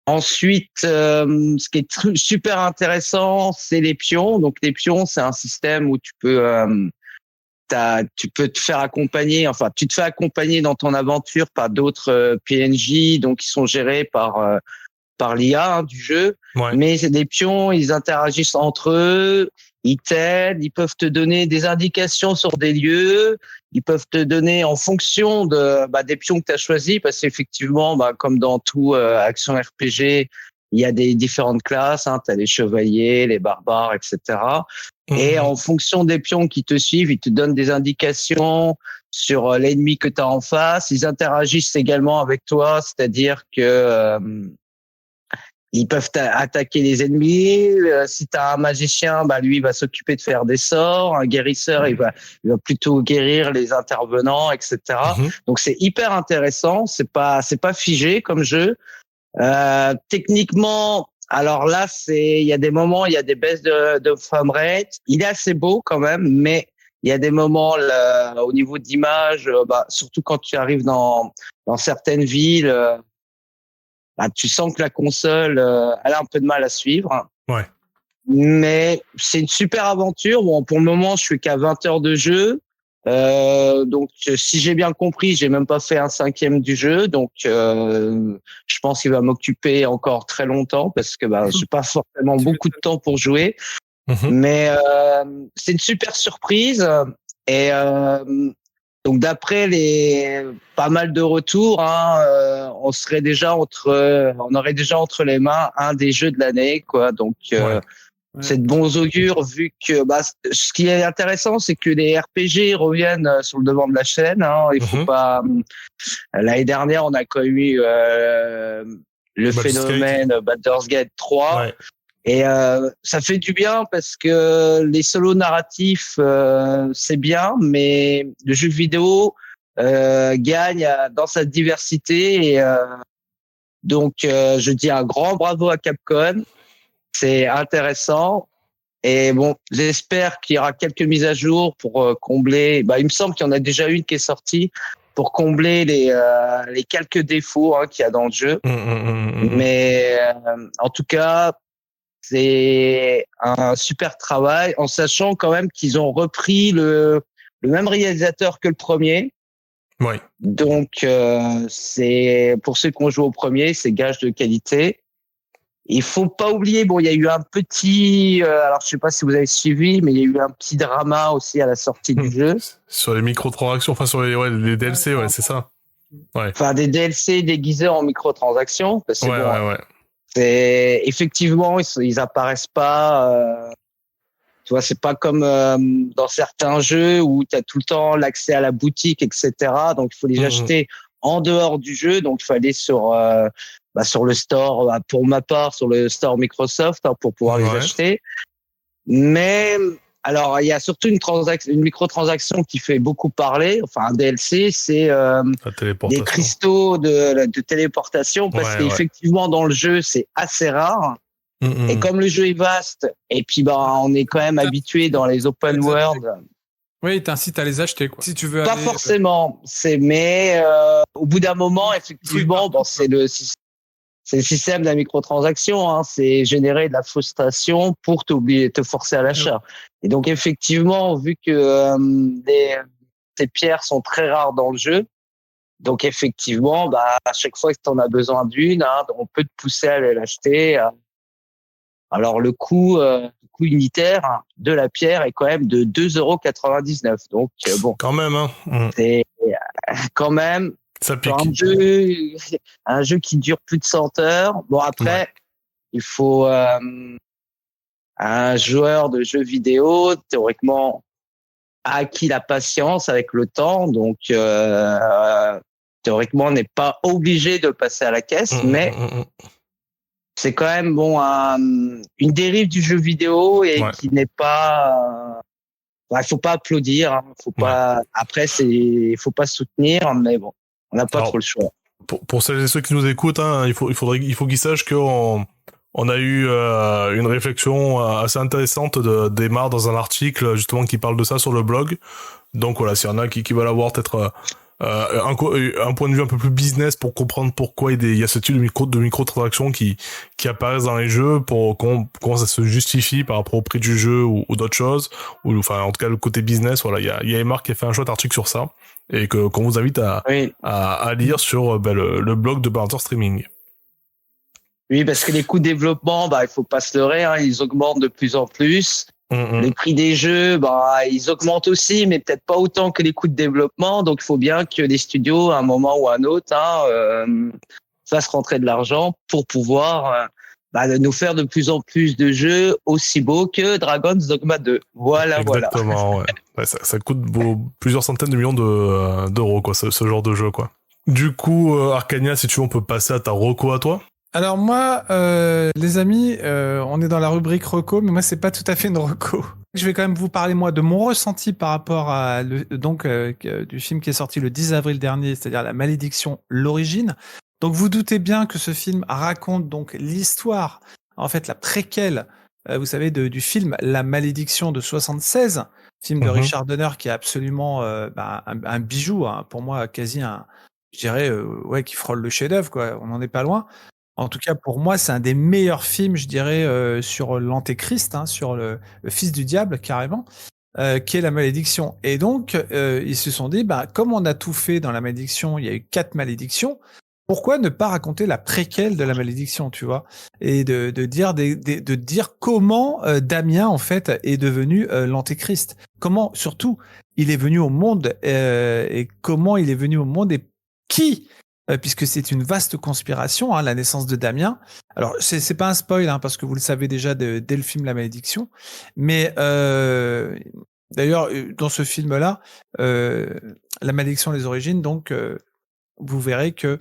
Ensuite, ce qui est super intéressant, c'est les pions. Donc, les pions, c'est un système où tu peux te faire accompagner. Enfin, tu te fais accompagner dans ton aventure par d'autres PNJ, donc qui sont gérés par l'IA, hein, du jeu. Ouais. Mais c'est des pions, ils interagissent entre eux, ils t'aident, ils peuvent te donner des indications sur des lieux, ils peuvent te donner en fonction des pions que tu as choisis, parce qu'effectivement, comme dans tout action RPG, il y a des différentes classes, hein, tu as les chevaliers, les barbares, etc. Et en fonction des pions qui te suivent, ils te donnent des indications sur l'ennemi que tu as en face. Ils interagissent également avec toi, c'est-à-dire que ils peuvent attaquer les ennemis. Si tu as un magicien, lui il va s'occuper de faire des sorts. Un guérisseur, il va plutôt guérir les intervenants, etc. Donc c'est hyper intéressant. C'est pas figé comme jeu. Techniquement, alors là, il y a des moments, il y a des baisses de framerate. Il est assez beau quand même, mais il y a des moments au niveau d'image, surtout quand tu arrives dans certaines villes. Tu sens que la console, elle a un peu de mal à suivre. Ouais. Mais c'est une super aventure. Bon, pour le moment, je suis qu'à 20 heures de jeu. Donc, si j'ai bien compris, j'ai même pas fait un 5e du jeu. Donc, je pense qu'il va m'occuper encore très longtemps parce que j'ai pas forcément beaucoup de temps pour jouer. Mais c'est une super surprise. Et donc d'après pas mal de retours, hein, on aurait déjà entre les mains un des jeux de l'année, quoi. Donc c'est de bons augures, vu que ce qui est intéressant, c'est que les RPG reviennent sur le devant de la scène. Hein. Il faut pas. L'année dernière, on a connu le phénomène Baldur's Gate 3. Ouais. Et ça fait du bien parce que les solos narratifs, c'est bien, mais le jeu vidéo gagne dans sa diversité. Et donc, je dis un grand bravo à Capcom. C'est intéressant. Et bon, j'espère qu'il y aura quelques mises à jour pour combler. Il me semble qu'il y en a déjà une qui est sortie pour combler les quelques défauts, hein, qu'il y a dans le jeu. Mais en tout cas, c'est un super travail, en sachant quand même qu'ils ont repris le même réalisateur que le premier. Oui. Donc, c'est pour ceux qui ont joué au premier, c'est gage de qualité. Il faut pas oublier, il y a eu un petit, alors je sais pas si vous avez suivi, mais il y a eu un petit drama aussi à la sortie du jeu. Sur les microtransactions, enfin sur les DLC, ouais, c'est ça. Ouais. Enfin, des DLC déguisés en microtransactions, parce que c'est effectivement, ils apparaissent pas Tu vois, c'est pas comme dans certains jeux où tu as tout le temps l'accès à la boutique, etc. Donc, il faut les acheter en dehors du jeu. Donc, il faut aller sur le store, pour ma part, sur le store Microsoft pour pouvoir les acheter. Mais alors, il y a surtout une microtransaction qui fait beaucoup parler. Enfin, un DLC, c'est des cristaux de téléportation parce qu'effectivement, dans le jeu, c'est assez rare. Et comme le jeu est vaste, et puis on est quand même habitué dans les open world. Oui, il t'incite à les acheter, quoi. Si tu veux. Pas forcément. Mais au bout d'un moment, effectivement, c'est le système de la microtransaction. Hein, c'est générer de la frustration pour te forcer à l'achat. Et donc effectivement, vu que ces pierres sont très rares dans le jeu, donc effectivement, à chaque fois que tu en as besoin d'une, on peut te pousser à aller l'acheter. Alors le coût unitaire de la pierre est quand même de 2,99 €. Donc bon. Quand même, hein. C'est quand même. Ça pique. Un jeu qui dure plus de 100 heures. Bon après, il faut un joueur de jeux vidéo théoriquement a acquis la patience avec le temps, donc théoriquement on n'est pas obligé de passer à la caisse, mais c'est quand même une dérive du jeu vidéo et qui n'est pas. Il faut pas applaudir, hein, faut pas. Après, faut pas soutenir, mais bon, on n'a pas trop le choix. Pour celles et ceux qui nous écoutent, hein, il faut qu'ils sachent qu'on a eu une réflexion assez intéressante d'Emar dans un article justement qui parle de ça sur le blog. Donc voilà, s'il y en a qui veulent avoir peut-être un point de vue un peu plus business pour comprendre pourquoi il y a ce type de microtransactions qui apparaissent dans les jeux, pour comment ça se justifie par rapport au prix du jeu ou d'autres choses, ou enfin en tout cas le côté business. Voilà, il y a Emar qui a fait un chouette article sur ça et qu'on vous invite à lire sur le blog de Banter Streaming. Oui, parce que les coûts de développement, il faut pas se leurrer, hein, ils augmentent de plus en plus. Les prix des jeux, ils augmentent aussi, mais peut-être pas autant que les coûts de développement. Donc, il faut bien que les studios, à un moment ou à un autre, fassent rentrer de l'argent pour pouvoir nous faire de plus en plus de jeux aussi beaux que Dragon's Dogma 2. Voilà. Exactement, ouais. Ça coûte plusieurs centaines de millions d'euros, quoi, ce genre de jeu, quoi. Du coup, Arcania, si tu veux, on peut passer à ta reco à toi. Alors moi, les amis, on est dans la rubrique reco, mais moi c'est pas tout à fait une reco. Je vais quand même vous parler moi de mon ressenti par rapport à du film qui est sorti le 10 avril dernier, c'est-à-dire La Malédiction, l'origine. Donc vous doutez bien que ce film raconte donc l'histoire, en fait la préquelle, vous savez, du film La Malédiction de 76, film de Richard Donner qui est absolument un bijou, hein, pour moi quasi je dirais qui frôle le chef-d'œuvre, quoi. On n'en est pas loin. En tout cas, pour moi, c'est un des meilleurs films, je dirais, sur l'antéchrist, hein, sur le fils du diable, carrément, qui est La Malédiction. Et donc, ils se sont dit, comme on a tout fait dans La Malédiction, il y a eu 4 malédictions, pourquoi ne pas raconter la préquelle de La Malédiction, tu vois, et de dire comment Damien, en fait, est devenu l'antéchrist. Comment, surtout, il est venu au monde, et comment il est venu au monde, et qui puisque c'est une vaste conspiration, hein, la naissance de Damien. Alors, c'est pas un spoil, hein, parce que vous le savez déjà dès le film La Malédiction. Mais d'ailleurs, dans ce film-là, La Malédiction, les origines, donc, vous verrez que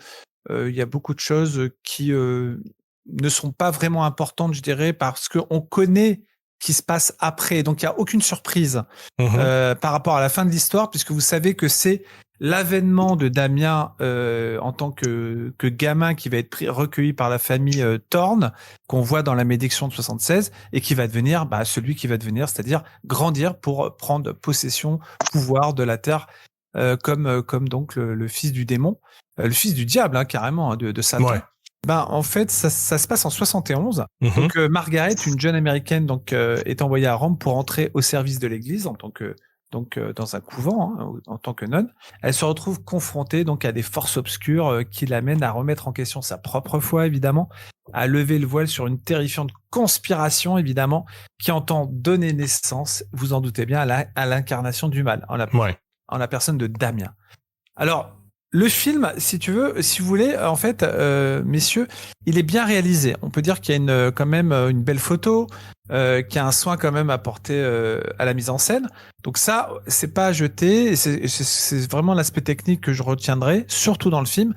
il y a beaucoup de choses qui ne sont pas vraiment importantes, je dirais, parce qu'on connaît qui se passe après. Donc, il n'y a aucune surprise par rapport à la fin de l'histoire, puisque vous savez que c'est l'avènement de Damien en tant que gamin qui va être recueilli par la famille Thorne, qu'on voit dans La Malédiction de 76, et qui va devenir celui qui va devenir, c'est-à-dire grandir pour prendre possession, pouvoir de la terre, comme donc le fils du démon, le fils du diable, hein, carrément, de Satan. Ouais. En fait, ça se passe en 71. Donc, Margaret, une jeune américaine, donc, est envoyée à Rome pour entrer au service de l'Église en tant que dans un couvent, hein, en tant que nonne. Elle se retrouve confrontée donc à des forces obscures qui l'amènent à remettre en question sa propre foi, évidemment, à lever le voile sur une terrifiante conspiration, évidemment, qui entend donner naissance, vous en doutez bien, à l'incarnation du mal, en la personne de Damien. Alors, le film, si vous voulez, en fait, messieurs, il est bien réalisé. On peut dire qu'il y a quand même une belle photo. qui a un soin quand même apporté à la mise en scène. Donc ça, c'est pas à jeter. C'est vraiment l'aspect technique que je retiendrai, surtout dans le film.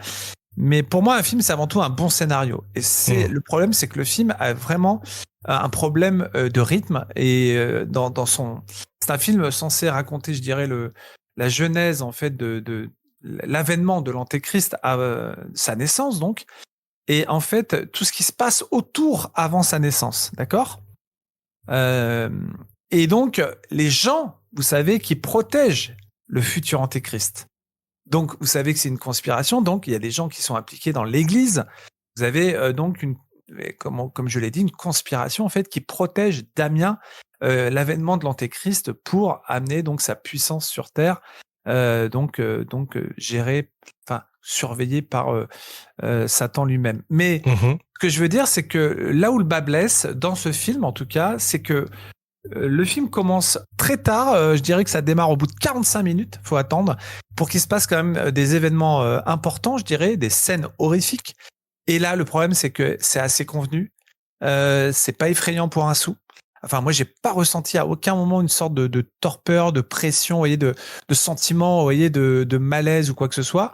Mais pour moi, un film, c'est avant tout un bon scénario. Et le problème, c'est que le film a vraiment un problème de rythme. Et dans son, c'est un film censé raconter, je dirais, la genèse en fait de l'avènement de l'Antéchrist à sa naissance, donc. Et en fait, tout ce qui se passe autour avant sa naissance, d'accord ? Et donc, les gens, vous savez, qui protègent le futur Antéchrist. Donc, vous savez que c'est une conspiration. Donc, il y a des gens qui sont impliqués dans l'Église. Vous avez donc comme je l'ai dit, une conspiration en fait qui protège Damien, l'avènement de l'Antéchrist pour amener donc sa puissance sur Terre, gérée, enfin surveillée par Satan lui-même. Mais ce que je veux dire, c'est que là où le bas blesse dans ce film, en tout cas, c'est que le film commence très tard. Je dirais que ça démarre au bout de 45 minutes. Faut attendre pour qu'il se passe quand même des événements importants, je dirais, des scènes horrifiques. Et là, le problème, c'est que c'est assez convenu. C'est pas effrayant pour un sou. Enfin, moi, j'ai pas ressenti à aucun moment une sorte de torpeur, de pression, vous voyez, de sentiment, vous voyez, de malaise ou quoi que ce soit.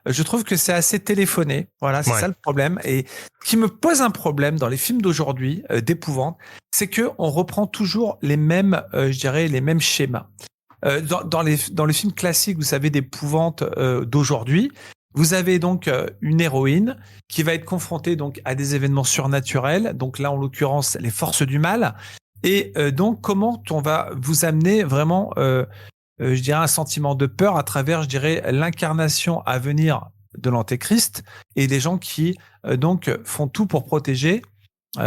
Je trouve que c'est assez téléphoné. Voilà, c'est ça le problème. Et ce qui me pose un problème dans les films d'aujourd'hui, d'épouvante, c'est que on reprend toujours les mêmes, je dirais, les mêmes schémas. Dans les films classiques, vous savez, d'épouvante d'aujourd'hui, vous avez donc une héroïne qui va être confrontée donc à des événements surnaturels. Donc là, en l'occurrence, les forces du mal. Et donc, comment on va vous amener vraiment, je dirais, un sentiment de peur à travers, je dirais, l'incarnation à venir de l'Antéchrist et des gens qui donc font tout pour protéger,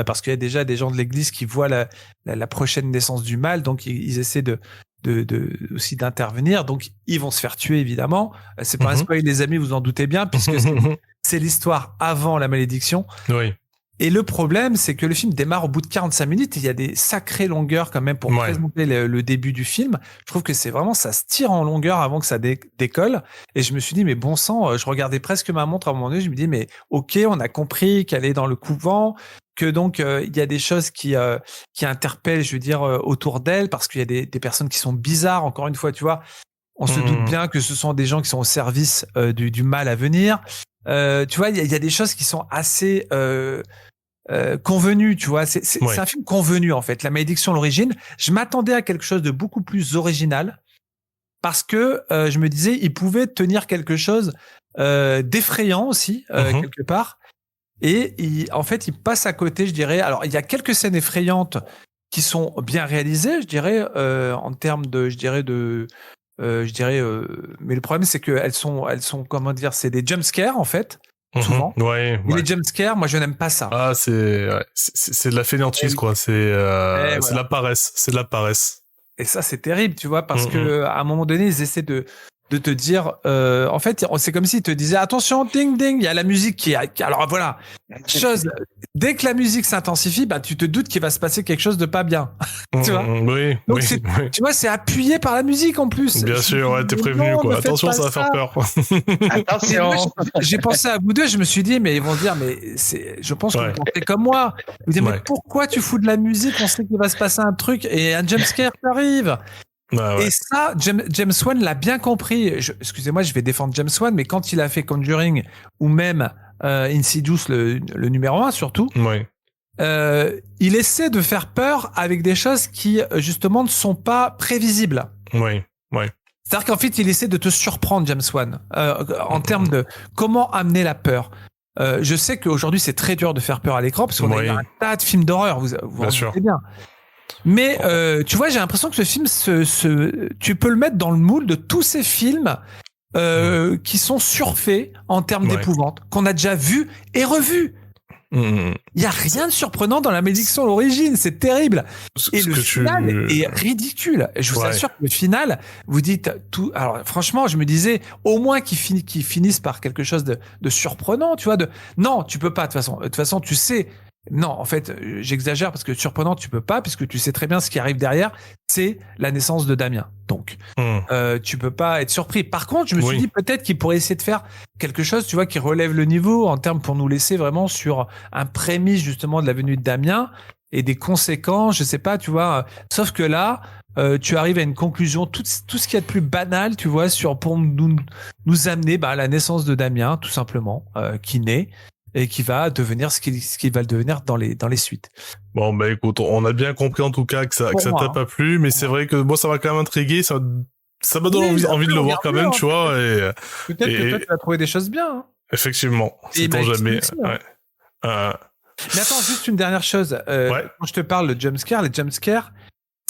parce qu'il y a déjà des gens de l'Église qui voient la prochaine naissance du mal, donc ils essaient aussi d'intervenir. Donc, ils vont se faire tuer, évidemment. C'est pas un spoil, les amis, vous en doutez bien, puisque c'est l'histoire avant la malédiction. Oui. Et le problème, c'est que le film démarre au bout de 45 minutes. Et il y a des sacrées longueurs quand même pour présenter le début du film. Je trouve que c'est vraiment, ça se tire en longueur avant que ça décolle. Et je me suis dit, mais bon sang, je regardais presque ma montre à un moment donné. Je me dis, mais ok, on a compris qu'elle est dans le couvent, que donc il y a des choses qui interpellent, je veux dire, autour d'elle, parce qu'il y a des personnes qui sont bizarres. Encore une fois, tu vois, on se doute bien que ce sont des gens qui sont au service du mal à venir. Tu vois, il y a des choses qui sont assez convenues, tu vois. C'est un film convenu, en fait. La malédiction, l'origine. Je m'attendais à quelque chose de beaucoup plus original parce que je me disais, il pouvait tenir quelque chose d'effrayant aussi, quelque part. Et en fait, il passe à côté, je dirais. Alors, il y a quelques scènes effrayantes qui sont bien réalisées, je dirais, en termes de, mais le problème, c'est qu'elles sont, comment dire, c'est des jumpscares, en fait, souvent. Les jumpscares, moi, je n'aime pas ça. Ah, c'est de la fainéantise, quoi. C'est la paresse. C'est de la paresse. Et ça, c'est terrible, tu vois, parce que à un moment donné, ils essaient de te dire, en fait, c'est comme s'ils te disaient, attention, ding, ding, il y a la musique alors voilà, dès que la musique s'intensifie, bah, tu te doutes qu'il va se passer quelque chose de pas bien. Tu vois? Donc tu vois, c'est appuyé par la musique en plus. Bien sûr, ouais, t'es prévenu, quoi. Attention, ça va faire peur. Attention. J'ai pensé à vous deux, je me suis dit, mais ils vont dire, mais je pense que vous pensez comme moi. Vous dites, mais pourquoi tu fous de la musique? On sait qu'il va se passer un truc et un jumpscare qui arrive. Et ça, James Wan l'a bien compris. Excusez-moi, je vais défendre James Wan, mais quand il a fait Conjuring ou même Insidious, le numéro 1 surtout, il essaie de faire peur avec des choses qui justement ne sont pas prévisibles. C'est-à-dire qu'en fait, il essaie de te surprendre, James Wan, en termes de comment amener la peur. Je sais qu'aujourd'hui, c'est très dur de faire peur à l'écran parce qu'on a un tas de films d'horreur, vous en doutez bien. Mais tu vois, j'ai l'impression que ce film, tu peux le mettre dans le moule de tous ces films qui sont surfaits en termes d'épouvante, qu'on a déjà vu et revu. Il y a rien de surprenant dans la malédiction à l'origine, c'est terrible. Et le final est ridicule. Je vous assure que le final, vous dites tout. Alors franchement, je me disais au moins qu'ils finissent par quelque chose de surprenant, tu vois. Non, tu peux pas de toute façon, tu sais. Non, en fait, j'exagère parce que surprenant, tu peux pas, puisque tu sais très bien ce qui arrive derrière, c'est la naissance de Damien. Donc, tu peux pas être surpris. Par contre, je me suis dit peut-être qu'il pourrait essayer de faire quelque chose, tu vois, qui relève le niveau en termes pour nous laisser vraiment sur un prémisse justement de la venue de Damien et des conséquences, je sais pas, tu vois. Sauf que là, tu arrives à une conclusion, tout ce qu'il y a de plus banal, tu vois, pour nous amener à la naissance de Damien, tout simplement, qui naît et qui va devenir ce qu'il va le devenir dans les suites. Bon, écoute, on a bien compris en tout cas que ça t'a pas plu, mais c'est vrai que moi, ça m'a quand même intrigué, ça m'a donné envie de le voir quand même, tu vois. Et peut-être que toi, tu vas trouver des choses bien. Hein. Effectivement, sait-on jamais. Aussi, hein. Mais attends, juste une dernière chose. Quand je te parle de jumpscare, les jumpscares,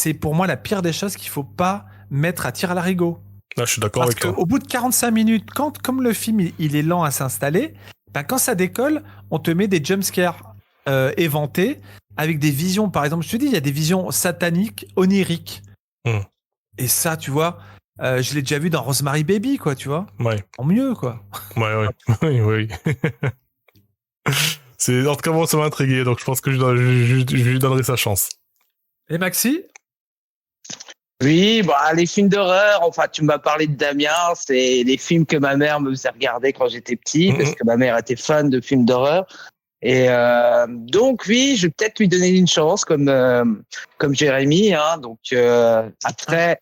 c'est pour moi la pire des choses qu'il faut pas mettre à tir à l'arigot. Là, je suis d'accord avec toi. Parce qu'au bout de 45 minutes, comme le film il est lent à s'installer, quand ça décolle, on te met des jumpscares éventés avec des visions. Par exemple, je te dis, il y a des visions sataniques, oniriques. Et ça, tu vois, je l'ai déjà vu dans Rosemary Baby, quoi, tu vois. Ouais. En mieux, quoi. Oui. En tout cas, moi, ça m'a intrigué, donc je pense que je lui donnerai sa chance. Et Maxi? Oui, les films d'horreur, enfin, tu m'as parlé de Damien, c'est les films que ma mère me faisait regarder quand j'étais petit, parce que ma mère était fan de films d'horreur. Et donc, oui, je vais peut-être lui donner une chance, comme Jérémy. Hein, donc, après,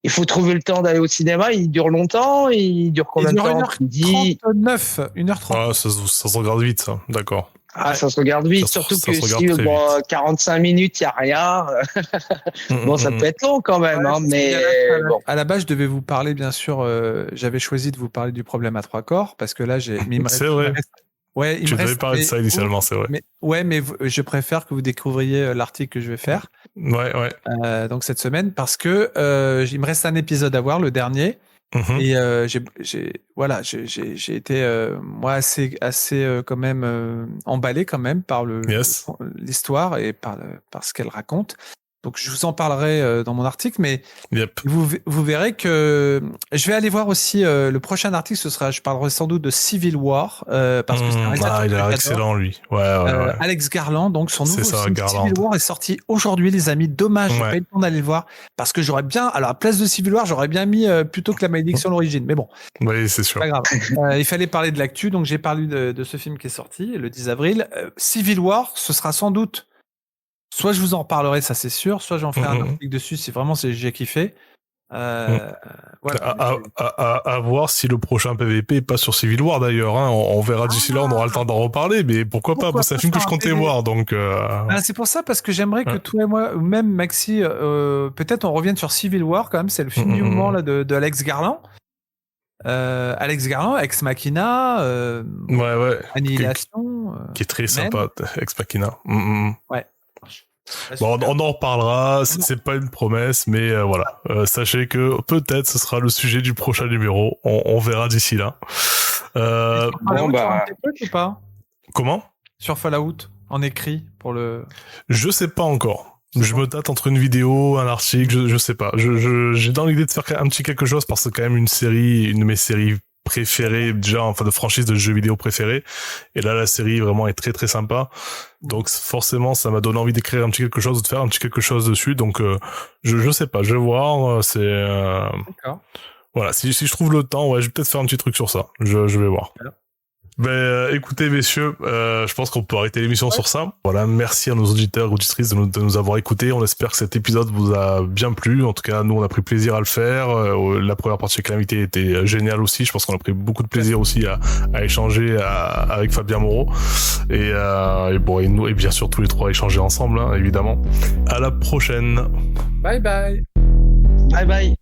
il faut trouver le temps d'aller au cinéma. Il dure longtemps? Il dure combien de temps? 1h39, 1h30. Ah, ça se regarde vite, ça. D'accord. Ah, ça se regarde vite, surtout que si 45 minutes, il n'y a rien. Ça peut être long quand même. Mais bon. À la base, je devais vous parler, bien sûr, j'avais choisi de vous parler du problème à 3 corps, parce que là, c'est vrai. Ouais, tu devais parler de ça initialement, c'est vrai. Mais je préfère que vous découvriez l'article que je vais faire. Ouais. Donc cette semaine, parce que il me reste un épisode à voir, le dernier. Et j'ai été moi assez quand même emballé quand même par l'histoire et par ce qu'elle raconte. Donc je vous en parlerai dans mon article, mais vous verrez que je vais aller voir aussi le prochain article. Je parlerai sans doute de Civil War parce que c'est un réalisateur il a l'air excellent, lui. Ouais. Alex Garland, donc son nouveau film Civil War est sorti aujourd'hui, les amis. Dommage, j'ai pas eu le temps d'aller le voir parce que j'aurais bien, alors à la place de Civil War, j'aurais bien mis plutôt que La Malédiction l'origine. Mais bon, oui, c'est sûr. Pas grave. Il fallait parler de l'actu, donc j'ai parlé de ce film qui est sorti le 10 avril. Civil War, ce sera sans doute. Soit je vous en reparlerai, ça c'est sûr, soit j'en ferai un article dessus si vraiment j'ai kiffé. Voilà. À voir si le prochain PVP est pas sur Civil War d'ailleurs. Hein. On verra d'ici là, on aura le temps d'en reparler, mais pourquoi pas? C'est un film que je comptais voir, donc. C'est pour ça, parce que j'aimerais que toi et moi, ou même Maxi, peut-être on revienne sur Civil War quand même. C'est le film du moment là de Alex Garland. Alex Garland, Ex Machina, Annihilation, qui est très sympa, Ex Machina. Ouais. Bon, on en reparlera, c'est pas une promesse, mais voilà. Sachez que peut-être ce sera le sujet du prochain numéro. On verra d'ici là. Ou pas Comment? Sur Fallout, en écrit pour le. Je sais pas encore. Je me tâte entre une vidéo, un article, je sais pas. J'ai dans l'idée de faire un petit quelque chose parce que c'est quand même une de mes séries préférées, déjà, enfin, de franchise de jeux vidéo préférées. Et là, la série vraiment est très très sympa. Donc, forcément, ça m'a donné envie d'écrire un petit quelque chose, de faire un petit quelque chose dessus. Donc, je sais pas, je vais voir. D'accord. Voilà, si je trouve le temps, je vais peut-être faire un petit truc sur ça. Je vais voir. Voilà. Écoutez, messieurs, je pense qu'on peut arrêter l'émission sur ça. Voilà, merci à nos auditeurs et auditrices de nous avoir écoutés. On espère que cet épisode vous a bien plu. En tout cas, nous, on a pris plaisir à le faire. La première partie avec l'invité était géniale aussi. Je pense qu'on a pris beaucoup de plaisir aussi à échanger avec Fabien Moreau. Et nous, et bien sûr, tous les trois à échanger ensemble, hein, évidemment. À la prochaine. Bye bye. Bye bye.